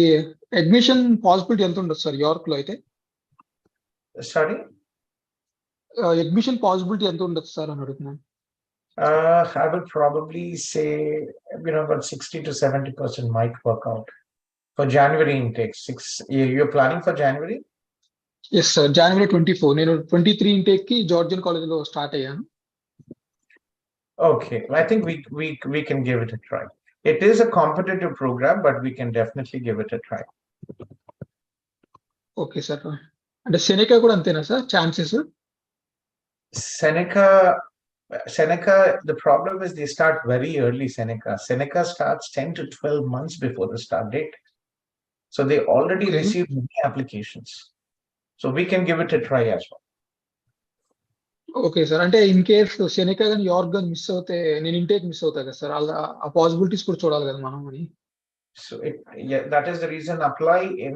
అడ్మిషన్ పాసిబిలిటీ ఎంత ఉండదు సార్ యార్క్ లో అయితే? సారీ, అడ్మిషన్ పాసిబిలిటీ ఎంత ఉండదు సార్ అని అడుగుతున్నాను. I will probably say, about 60 to 70% might work out for January intake. You're planning for January? Yes, sir. January 24. నేను 23 intake కి జార్జియన్ కాలేజ్ లో స్టార్ట్ అయ్యాను. Okay, I think we can give it a try. It is a competitive program, but we can definitely give it a try. Okay, sir. అంటే సెనెకా కూడా అంతేనా sir chances? Seneca, the problem is they start very early. Seneca starts 10 to 12 months before the start date. So they already received many applications. So we can give it a try as well. Okay sir. అంటే in case సెనెకా కానీ York కానీ miss అవుతే నేను intake miss అవుతా కదా sir, ఆ possibilities కూడా చూడాలి కదా మనం అని. So that is the reason apply in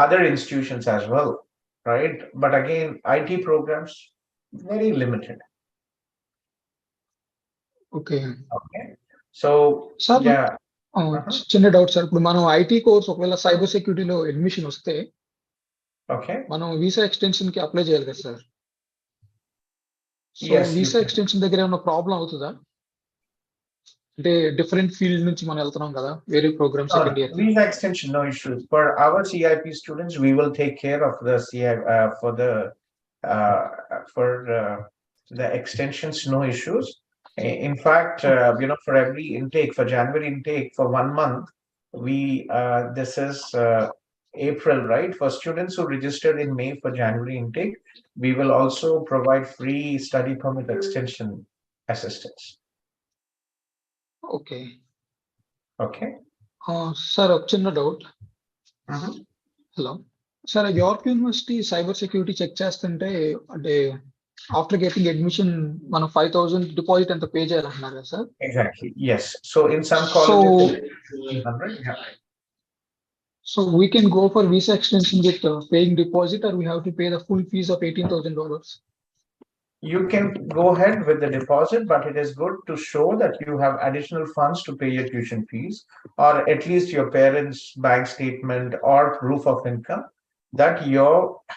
other institutions as well, right? But again, IT programs very limited. Okay. So sir చిన్న డౌట్ సార్. ఇప్పుడు మనం ఐటీ కోర్స్ ఒకవేళ సైబర్ సెక్యూరిటీలో అడ్మిషన్ వస్తే మనం వీసా ఎక్స్టెన్షన్ కి అప్లై చేయాలి కదా సార్. సో వీసా ఎక్స్టెన్షన్ దగ్గర ఏమైనా ప్రాబ్లం అవుతుందా? అంటే డిఫరెంట్ ఫీల్డ్ నుంచి మనం వెళ్తున్నాం కదా వేరే program second year. Visa extension, no issues. For our CIP students, we will take care of the for the extensions, no issues. In fact, for every intake, for January intake, for 1 month, this is April, right? For students who registered in May for January intake, we will also provide free study permit extension assistance. Okay. Okay. Sir, a చిన్న doubt. Hello. Sir, York University cyber security check చేస్తుంటే అంటే after getting admission మనం 5,000 deposit ఎంత pay చేయాలంటున్నారు కదా sir? Exactly. Yes. So in some colleges, 1,500. Yeah. So we can go for visa extension with paying deposit, or we have to pay the full fees of $18,000? You can go ahead with the deposit, but it is good to show that you have additional funds to pay your tuition fees, or at least your parents' bank statement or proof of income that you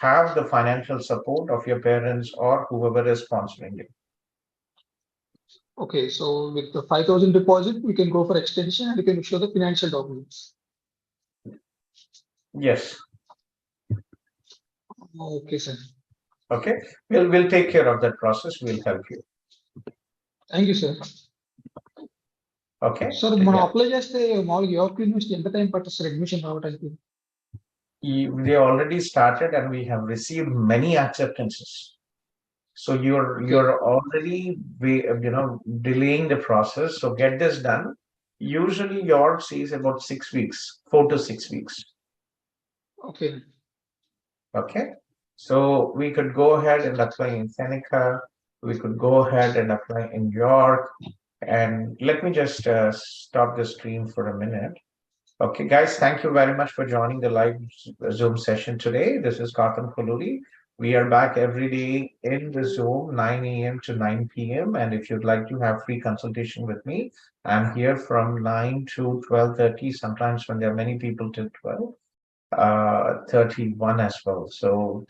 have the financial support of your parents or whoever is sponsoring you. Okay, so with the 5,000 deposit, we can go for extension and we can show the financial documents. Yes. Okay, sir. Okay, we'll take care of that process. We'll help you. Thank you, sir. Okay. Sir, మనం apply చేస్తే మామూలుగా యోర్క్ university ఎంత time పడుతుంది sir admission రావడానికి? They already started and we have received many acceptances. So you're already delaying the process. So get this done. Usually York says about 6 weeks, 4 to 6 weeks. Okay. Okay. So we could go ahead and apply in Seneca. We could go ahead and apply in York. And let me just stop the stream for a minute. Okay, guys, thank you very much for joining the live Zoom session today. This is Gautham Kolluri. We are back every day in the Zoom, 9 a.m. to 9 p.m. And if you'd like to have free consultation with me, I'm here from 9 to 12:30, sometimes when there are many people till 12, 31 as well. So